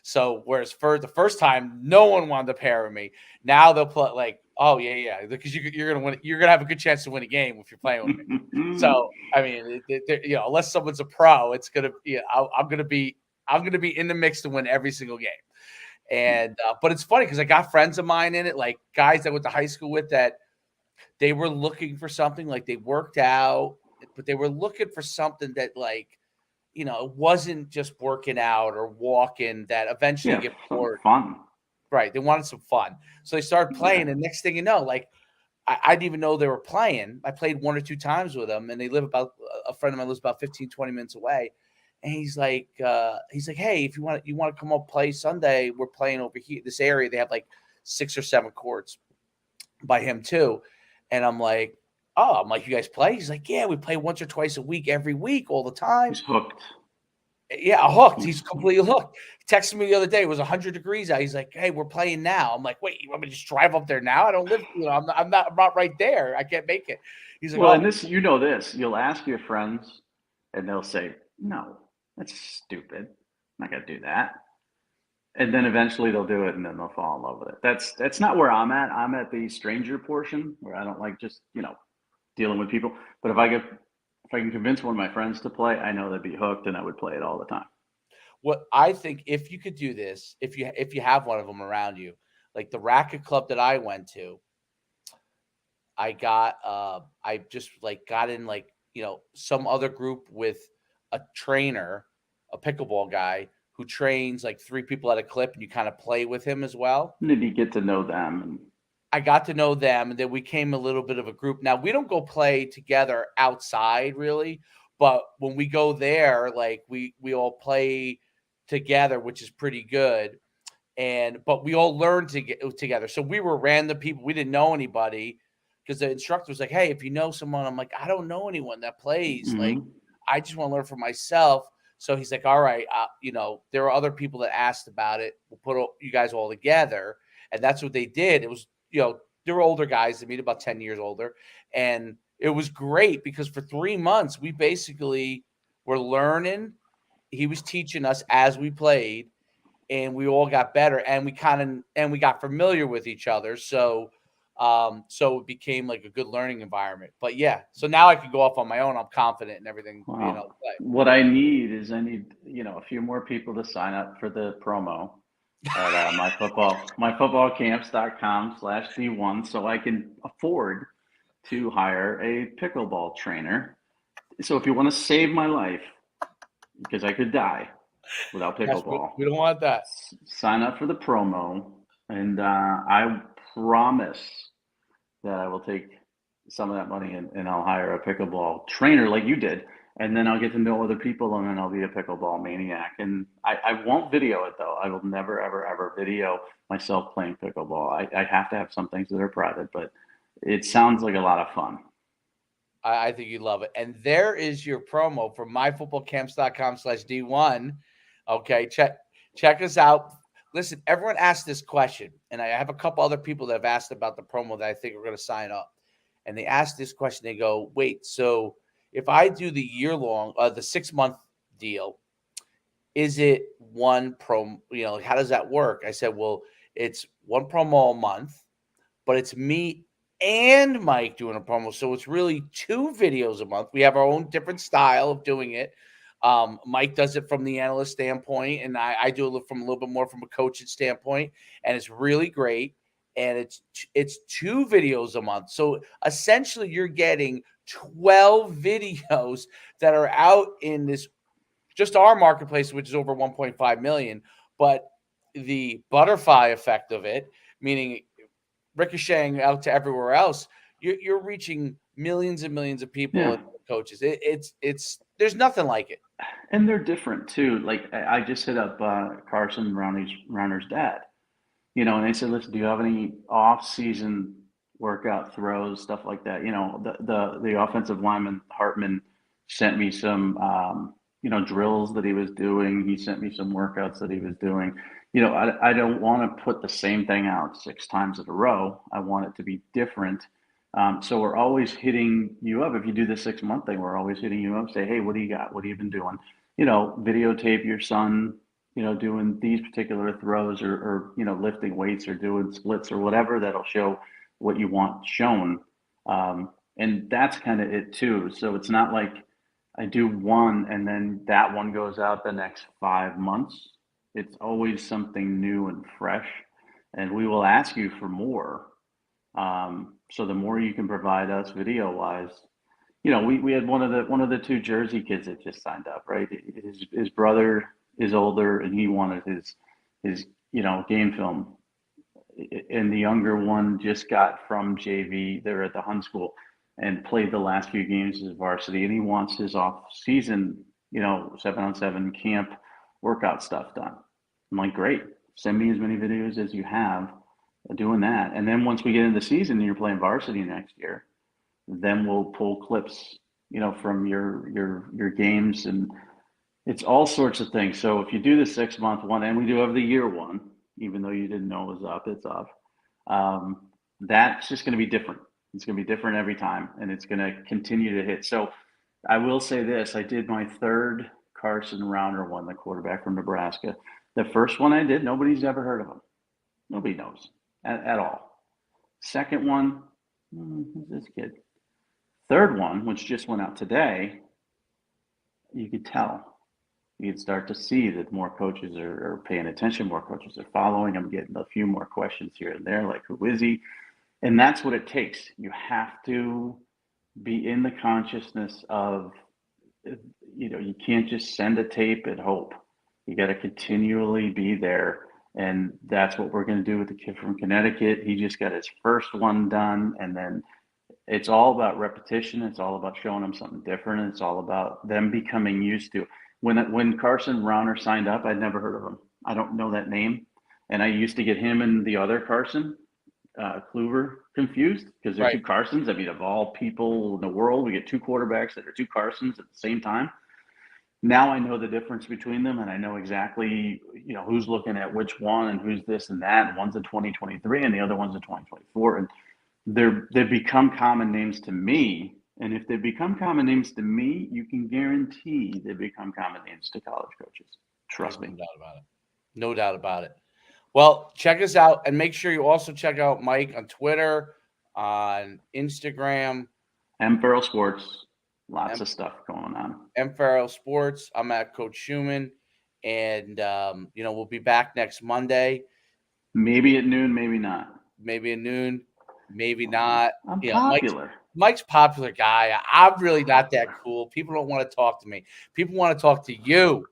So whereas for the first time, no one wanted to pair with me. Now they'll play like, "Oh yeah, yeah," because you're gonna win. You're gonna have a good chance to win a game if you're playing with me. So I mean, unless someone's a pro, it's gonna. I'm gonna be in the mix to win every single game. And but it's funny because I got friends of mine in it, like guys that went to high school with that they were looking for something, like, they worked out, but they were looking for something that, like, it wasn't just working out or walking that eventually Yeah, get something bored. fun. Right, they wanted some fun. So they started Yeah. playing, and next thing you know, like, I didn't even know they were playing. I played 1 or 2 times with them, and they live about a friend of mine lives about 15, 20 minutes away, and he's like, "Hey, if you wanna come up play Sunday, we're playing over here this area." They have, like, 6 or 7 courts by him too. And I'm like, "Oh," I'm like, "You guys play?" He's like, "Yeah, we play once or twice a week, every week, all the time." He's hooked. Yeah, hooked. He's He's completely hooked. He texted me the other day. It was 100 degrees out. He's like, "Hey, we're playing now." I'm like, "Wait, you want me to just drive up there now? I don't live, I'm not right there. I can't make it." He's like, well, "Oh, and this, you know this. You'll ask your friends, and they'll say, "No, that's stupid. I'm not gonna do that." And then eventually they'll do it, and then they'll fall in love with it. That's not where I'm at. I'm at the stranger portion where I don't like just dealing with people. But if I can convince one of my friends to play, I know they'd be hooked, and I would play it all the time. what I think if you could do this, if you have one of them around you, like the racket club that I went to, I just like got in like, some other group with a trainer, a pickleball guy who trains like 3 people at a clip and you kind of play with him as well. Maybe get to know them, and I got to know them and then we came a little bit of a group. Now we don't go play together outside really, but when we go there, like we all play together, which is pretty good. But we all learned to get together. So we were random people. We didn't know anybody because the instructor was like, "Hey, if you know someone," I'm like, "I don't know anyone that plays. Like, hmm I just want to learn for myself." So he's like, "All right, there are other people that asked about it. We'll put you guys all together." And that's what they did. It was, they were older guys than me, about 10 years older. And it was great because for 3 months, we basically were learning. He was teaching us as we played and we all got better and we got familiar with each other. So So it became like a good learning environment. But yeah, so now I can go off on my own. I'm confident in everything being able Well, to play. what I need is a few more people to sign up for the promo at myfootballcamps.com/D1 so I can afford to hire a pickleball trainer. So if you want to save my life, because I could die without Yes, pickleball, we don't want that. sign up for the promo, and I promise that I will take some of that money and I'll hire a pickleball trainer like you did, and then I'll get to know other people, and then I'll be a pickleball maniac. And I won't video it though. I will never ever ever video myself playing pickleball. I have to have some things that are private, but it sounds like a lot of fun. I think you love it. And there is your promo for myfootballcamps.com/D1. Okay, check us out. Listen, everyone asked this question, and I have a couple other people that have asked about the promo that I think are going to sign up. And they asked this question. They go, "Wait, so if I do the the 6 month deal, is it one promo? How does that work?" I said, "Well, it's one promo a month, but it's me and Mike doing a promo. So it's really 2 videos a month. We have our own different style of doing it. Mike does it from the analyst standpoint, and I do it from a little bit more from a coaching standpoint, and it's really great. And it's 2 videos a month. So essentially, you're getting 12 videos that are out in this just our marketplace, which is over 1.5 million. But the butterfly effect of it, meaning ricocheting out to everywhere else, you're reaching millions and millions of people Yeah, and coaches. It's there's nothing like it. and they're different too. Like I just hit up Carson Rounder's dad. And they said, listen, do you have any off-season workout throws, stuff like that? The offensive lineman Hartman sent me some, drills that he was doing. He sent me some workouts that he was doing. I don't want to put the same thing out 6 times in a row. I want it to be different. So we're always hitting you up. If you do the 6 month thing, we're always hitting you up. Say, hey, what do you got? What have you been doing? Videotape your son doing these particular throws or lifting weights or doing splits or whatever that'll show what you want shown. And that's kind of it too. So it's not like I do one and then that one goes out the next 5 months. It's always something new and fresh. And we will ask you for more. So the more you can provide us video wise, we had one of the 2 Jersey kids that just signed up, right? His brother is older and he wanted his game film, and the younger one just got from JV. They're at the Hun School and played the last few games as varsity, and he wants his off season, 7-on-7 camp workout stuff done. I'm like, great, send me as many videos as you have doing that, and then once we get into the season and you're playing varsity next year, then we'll pull clips, from your games, and it's all sorts of things. So if you do the 6 month one, and we do have the year one, even though you didn't know it was up, it's up. That's just going to be different. It's going to be different every time, and it's going to continue to hit. So I will say this: I did my third Carson Rounder one, the quarterback from Nebraska. The first one I did, nobody's ever heard of him. Nobody knows at all. Second one, who's this kid? Third one, which just went out today, you could tell. You could start to see that more coaches are paying attention, more coaches are following. I'm getting a few more questions here and there, like, who is he? And that's what it takes. You have to be in the consciousness of, you can't just send a tape and hope. You got to continually be there. And that's what we're going to do with the kid from Connecticut. He just got his first one done, and then it's all about repetition. It's all about showing them something different. It's all about them becoming used to. When Carson Rauner signed up, I'd never heard of him. I don't know that name, and I used to get him and the other Carson Kluber confused because they're Right. 2 Carsons. I mean, of all people in the world, we get 2 quarterbacks that are 2 Carsons at the same time. Now I know the difference between them, and I know exactly who's looking at which one and who's this and that. And one's in 2023, and the other one's in 2024, and they've become common names to me. And if they become common names to me, you can guarantee they become common names to college coaches. There's Trust me. no doubt about it. No doubt about it. Well, check us out and make sure you also check out Mike on Twitter. on Instagram. M Farrell Sports, lots M, of stuff going on. M Farrell Sports. I'm at Coach Schumann, and we'll be back next Monday, Maybe at noon, maybe not. maybe at noon, maybe not. I'm Mike's popular. Mike's popular guy. I'm really not that cool. People don't want to talk to me. People want to talk to you.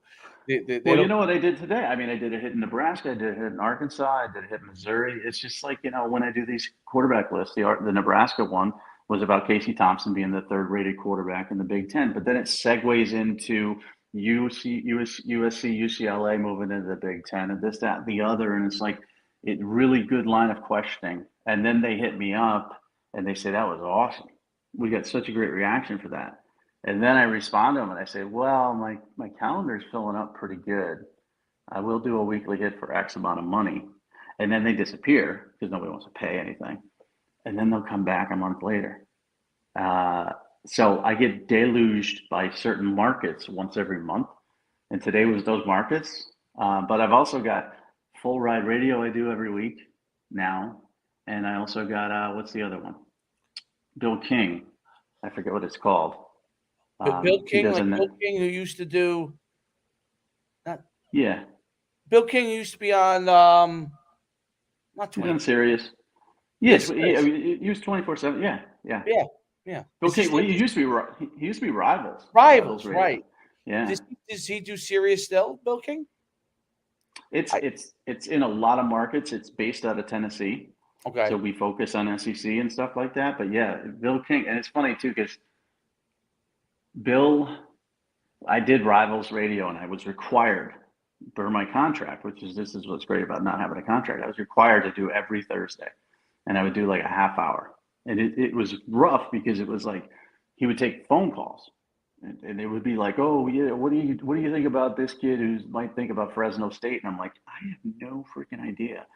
They Well, you don't. know what I did today? I mean, I did a hit in Nebraska, I did a hit in Arkansas, I did a hit in Missouri. It's just like, when I do these quarterback lists, the Nebraska one was about Casey Thompson being the third rated quarterback in the Big Ten, but then it segues into USC, UCLA moving into the Big Ten and this, that, and the other. And it's like, it really good line of questioning. And then they hit me up and they say, that was awesome. We got such a great reaction for that. And then I respond to them and I say, well, my calendar's filling up pretty good. I will do a weekly hit for X amount of money. And then they disappear because nobody wants to pay anything. And then they'll come back a month later. So I get deluged by certain markets once every month. And today was those markets. But I've also got full ride radio I do every week now. And I also got, what's the other one? Bill King. I forget what it's called. Bill He King, like doesn't. Bill King, who used to do. Not Yeah, Bill King who used to be on. Not he's on 24. serious. Yes, Yes, yes. he was 24/7. Yeah, yeah. Yeah, yeah. Is Okay, this well, still he used to be Rivals Rivals, Radio. right? Yeah, Does he do serious still, Bill King? it's I it's it's in a lot of markets. It's based out of Tennessee, Okay. so we focus on SEC and stuff like that. But yeah, Bill King, and it's funny too because Bill, I did Rivals Radio, and I was required per my contract, this is what's great about not having a contract. I was required to do every Thursday, and I would do like a half hour, and it was rough because it was like he would take phone calls, and it would be like, oh yeah, what do you think about this kid who might think about Fresno State? And I'm like, I have no freaking idea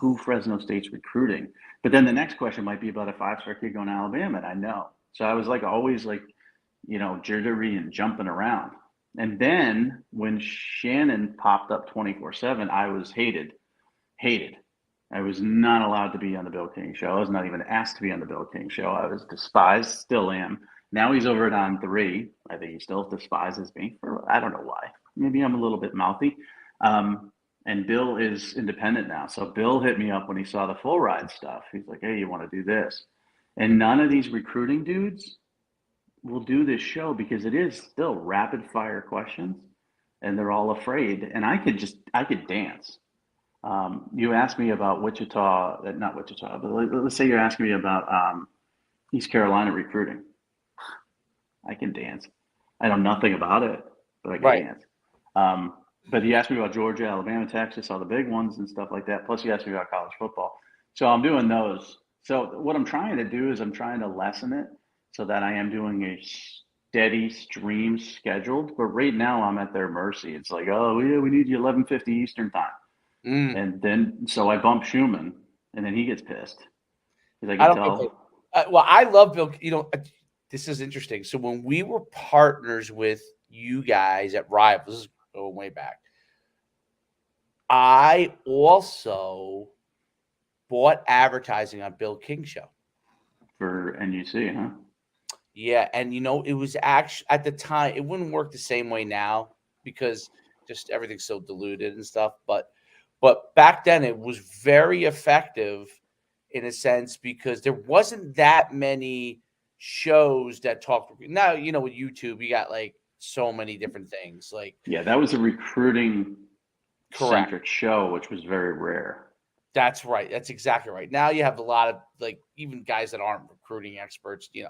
who Fresno State's recruiting. But then the next question might be about a 5-star kid going to Alabama, and I know. So I was like always like, jittery and jumping around. And then when Shannon popped up 24/7, I was hated. I was not allowed to be on the Bill King show. I was not even asked to be on the Bill King show. I was despised, still am. Now he's over it on 3. I think he still despises me for, I don't know why. Maybe I'm a little bit mouthy. And Bill is independent now. So Bill hit me up when he saw the full ride stuff. He's like, hey, you want to do this? And none of these recruiting dudes will do this show because it is still rapid fire questions and they're all afraid. And I could dance. You asked me about Wichita, not Wichita, but let's say you're asking me about East Carolina recruiting. I can dance. I know nothing about it, but I can Right. dance. But you asked me about Georgia, Alabama, Texas, all the big ones and stuff like that. Plus, you asked me about college football. So I'm doing those. So what I'm trying to do is I'm trying to lessen it so that I am doing a steady stream scheduled. But right now I'm at their mercy. It's like, oh yeah, we need you 11:50 Eastern time, Mm. and then so I bump Schumann, and then he gets pissed because I I can don't think tell. well, I love Bill. This is interesting. So when we were partners with you guys at Rivals, this is going way back. I also bought advertising on Bill King show. For NUC, huh? Yeah, and it was actually at the time it wouldn't work the same way now because just everything's so diluted and stuff. But back then it was very effective in a sense because there wasn't that many shows that talked. Now with YouTube you got like so many different things. Like Yeah, that was a recruiting correct. centric show, which was very rare. That's right. That's exactly right. Now you have a lot of like even guys that aren't recruiting experts. They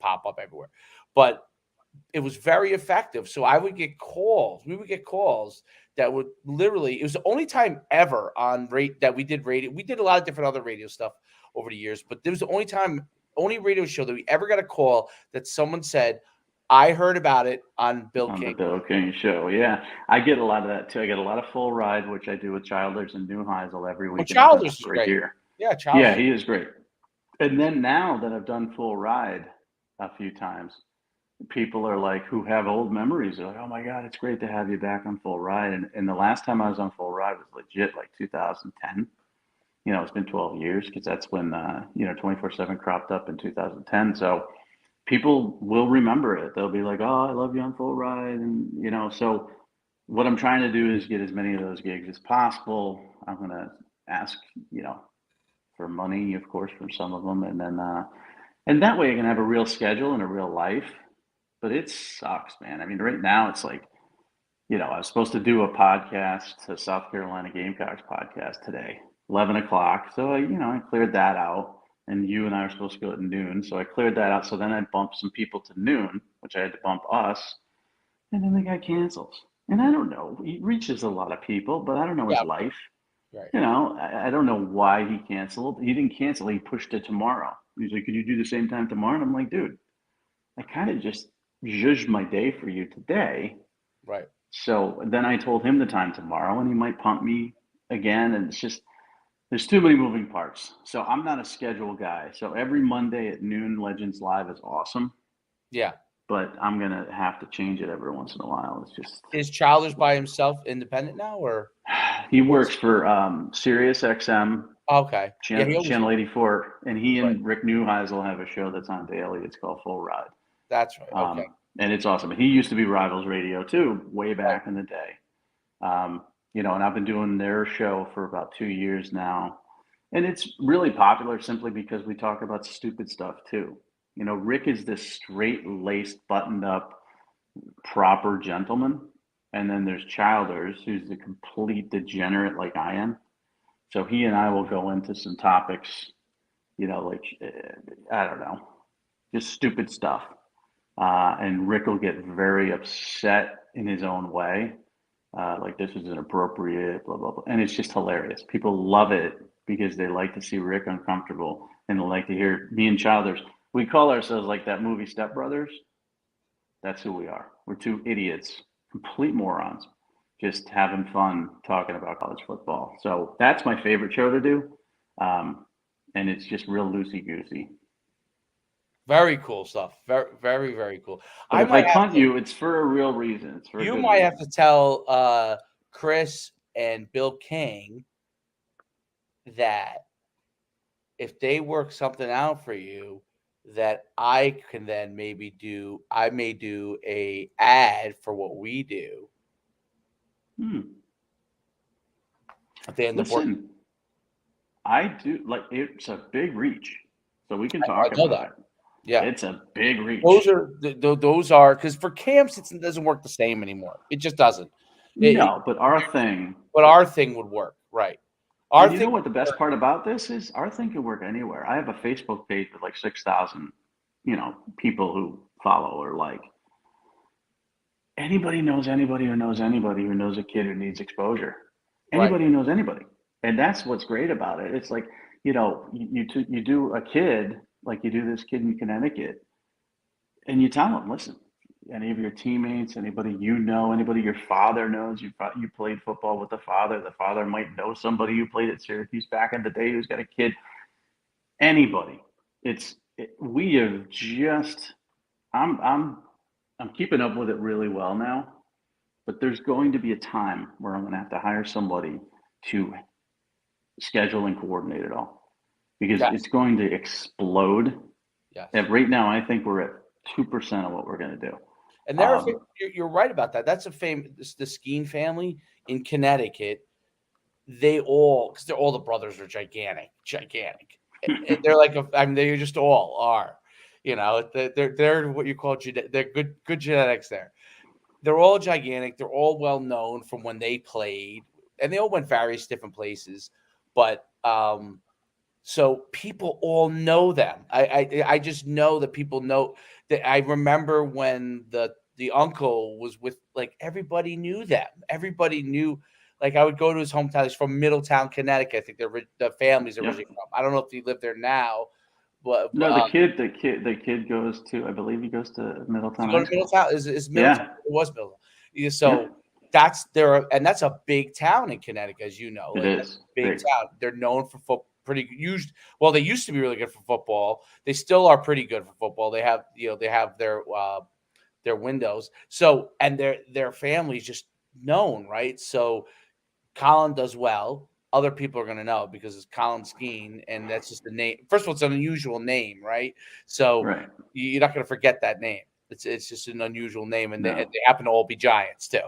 pop up everywhere, but it was very effective. So I would get calls. We would get calls that would literally. It was the only time ever on rate that we did radio. We did a lot of different other radio stuff over the years, but there was the only radio show that we ever got a call that someone said, "I heard about it on Bill On the King." Bill King show. Yeah, I get a lot of that too. I get a lot of full ride, which I do with Childers and New Heisel every Oh, week, and I've done that Childers is for a great. year. Yeah, Yeah, Childers. he is great. And then now that I've done full ride a few times, people are like, who have old memories, they're like, oh my God, it's great to have you back on full ride. And the last time I was on full ride was legit like 2010. It's been 12 years because that's when 24/7 cropped up in 2010. So people will remember it. They'll be like, "Oh, I love you on Full Ride," and So what I'm trying to do is get as many of those gigs as possible. I'm gonna ask, for money, of course, from some of them, and then and that way I can have a real schedule and a real life. But it sucks, man. I mean, right now it's like, I was supposed to do a podcast, a South Carolina Gamecocks podcast today, 11 o'clock. So I cleared that out, and you and I were supposed to go at noon. So I cleared that out. So then I bumped some people to noon, which I had to bump us, and then the guy cancels. And I don't know. He reaches a lot of people, but I don't know his Yeah, life. right. I don't know why he canceled. He didn't cancel. He pushed it tomorrow. He's like, "Could you do the same time tomorrow?" And I'm like, "Dude, I kind of just zhuzhed my day for you today." Right. So then I told him the time tomorrow, and he might pump me again. And it's just, there's too many moving parts. So I'm not a schedule guy. So every Monday at noon, Legends Live is awesome, Yeah. but I'm going to have to change it every once in a while. It's just, Is Childers by himself independent now, or he what is works for Sirius XM, okay. Yeah, he always Channel 84, and he right. and Rick Neuheisel have a show that's on daily. It's called Full Ride. That's right. Okay. And it's awesome. He used to be Rivals Radio too, way Right. back in the day. And I've been doing their show for about 2 years now. And it's really popular simply because we talk about stupid stuff too. Rick is this straight laced, buttoned up, proper gentleman. And then there's Childers, who's the complete degenerate like I am. So he and I will go into some topics, like, I don't know, just stupid stuff. And Rick will get very upset in his own way. Like, this is inappropriate, blah, blah, blah. And it's just hilarious. People love it because they like to see Rick uncomfortable, and they like to hear me and Childers. We call ourselves like that movie Step Brothers. That's who we are. We're two idiots, complete morons, just having fun talking about college football. So that's my favorite show to do. And it's just real loosey goosey. Very cool stuff. Very, very, very cool. But I if I might have punt to you, it's for a real reason. It's for a you good might have reason. to tell Chris and Bill King that if they work something out for you, that I can then I may do a ad for what we do if they end up working. Listen, I do like, it's a big reach, so we can I talk know about that. it. Yeah. It's a big reach. Those are because for camps it doesn't work the same anymore. It just doesn't. No, but our thing, But our thing would work, right? Our and you know thing what the would best work. part about this is? Our thing can work anywhere. I have a Facebook page with like 6,000, people who follow or like. Anybody knows anybody who knows anybody who knows a kid who needs exposure. Right. Anybody who knows anybody, and that's what's great about it. It's like, you do a kid like you do this kid in Connecticut, and you tell them, listen, any of your teammates, anybody anybody your father knows, you played football with the father might know somebody who played at Syracuse back in the day who's got a kid. Anybody. We have just, I'm keeping up with it really well now, but there's going to be a time where I'm going to have to hire somebody to schedule and coordinate it all, because Yes. it's going to explode. Yes. And right now, I think we're at 2% of what we're going to do. And Um, you're right about that. That's the Skeen family in Connecticut. They all because they're all the brothers are gigantic. And they're like I mean they just all are. They're what you call they're good genetics there. They're all gigantic. They're all well known from when they played, and they all went various different places. But so people all know them. I just know that people know that. I remember when the uncle was with like everybody knew them. Everybody knew. Like I would go to his hometown. He's from Middletown, Connecticut. I think the family's yeah. originally from. I don't know if he lived there now, but No, the kid goes to, I believe he goes to to Middletown go High to School. Middletown is Middletown. Yeah, It was Middletown. Yeah, yeah, so that's there, and that's a big town in Connecticut, as you know. it Like that's is a big big. town. They're known for football. Pretty used. Well, they used to be really good for football. They still are pretty good for football. They have their windows. So and their family's just known, right? So Colin does well. other people are going to know because it's Colin Skeen, and that's just the name. First of all, it's an unusual name, right? So Right. you're not going to forget that name. It's just an unusual name, and No. they happen to all be Giants too.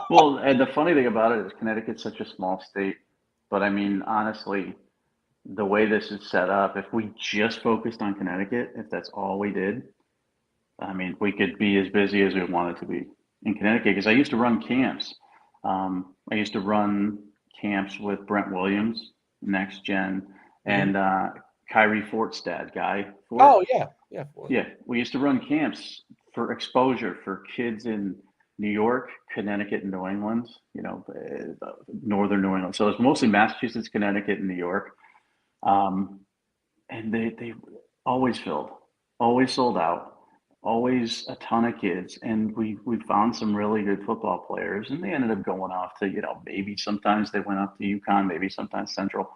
Well, and the funny thing about it is Connecticut's such a small state, but I mean, honestly, the way this is set up, if we just focused on Connecticut, if that's all we did, I mean, we could be as busy as we wanted to be in Connecticut. Because I used to run camps. I used to run camps with Brent Williams, Next Gen, Mhm. and Kyrie Fort's dad, Guy Fort. Oh yeah, yeah. Yeah, we used to run camps for exposure for kids in New York, Connecticut, and New England, northern New England. So it's mostly Massachusetts, Connecticut, and New York. Um, and they always filled, always sold out, always a ton of kids. And we found some really good football players, and they ended up going off to, maybe sometimes they went up to UConn, maybe sometimes Central.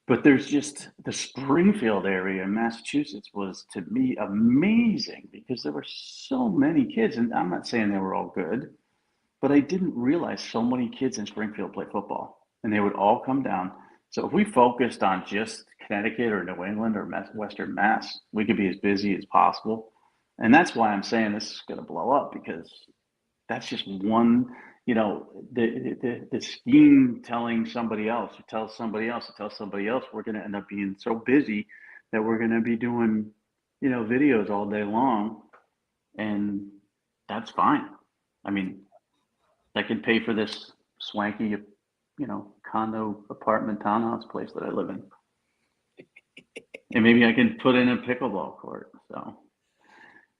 But there's just the Springfield area in Massachusetts was to me amazing because there were so many kids, and I'm not saying they were all good, but I didn't realize so many kids in Springfield play football, and they would all come down. So if we focused on just Connecticut or New England or Western Mass, we could be as busy as possible. And that's why I'm saying this is going to blow up because that's just one, the scheme telling somebody else, who tells somebody else, who tells somebody else, we're going to end up being so busy that we're going to be doing, videos all day long. And that's fine. I mean, that can pay for this swanky, condo, apartment, townhouse place that I live in. And maybe I can put in a pickleball court. So,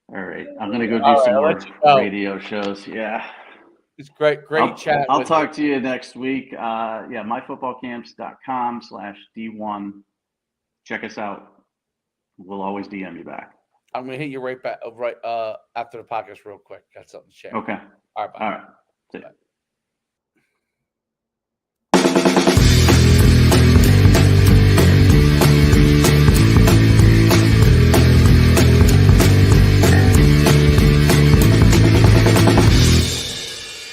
all right, I'm gonna go do All right, some I'll more let you go. radio shows. Yeah, It's great chatting I'll with you. talk to you next week. Yeah, myfootballcamps.com/D1. Check us out. We'll always DM you back. I'm gonna hit you right back right after the podcast real quick. Got something to share. Okay. All right, bye. All right.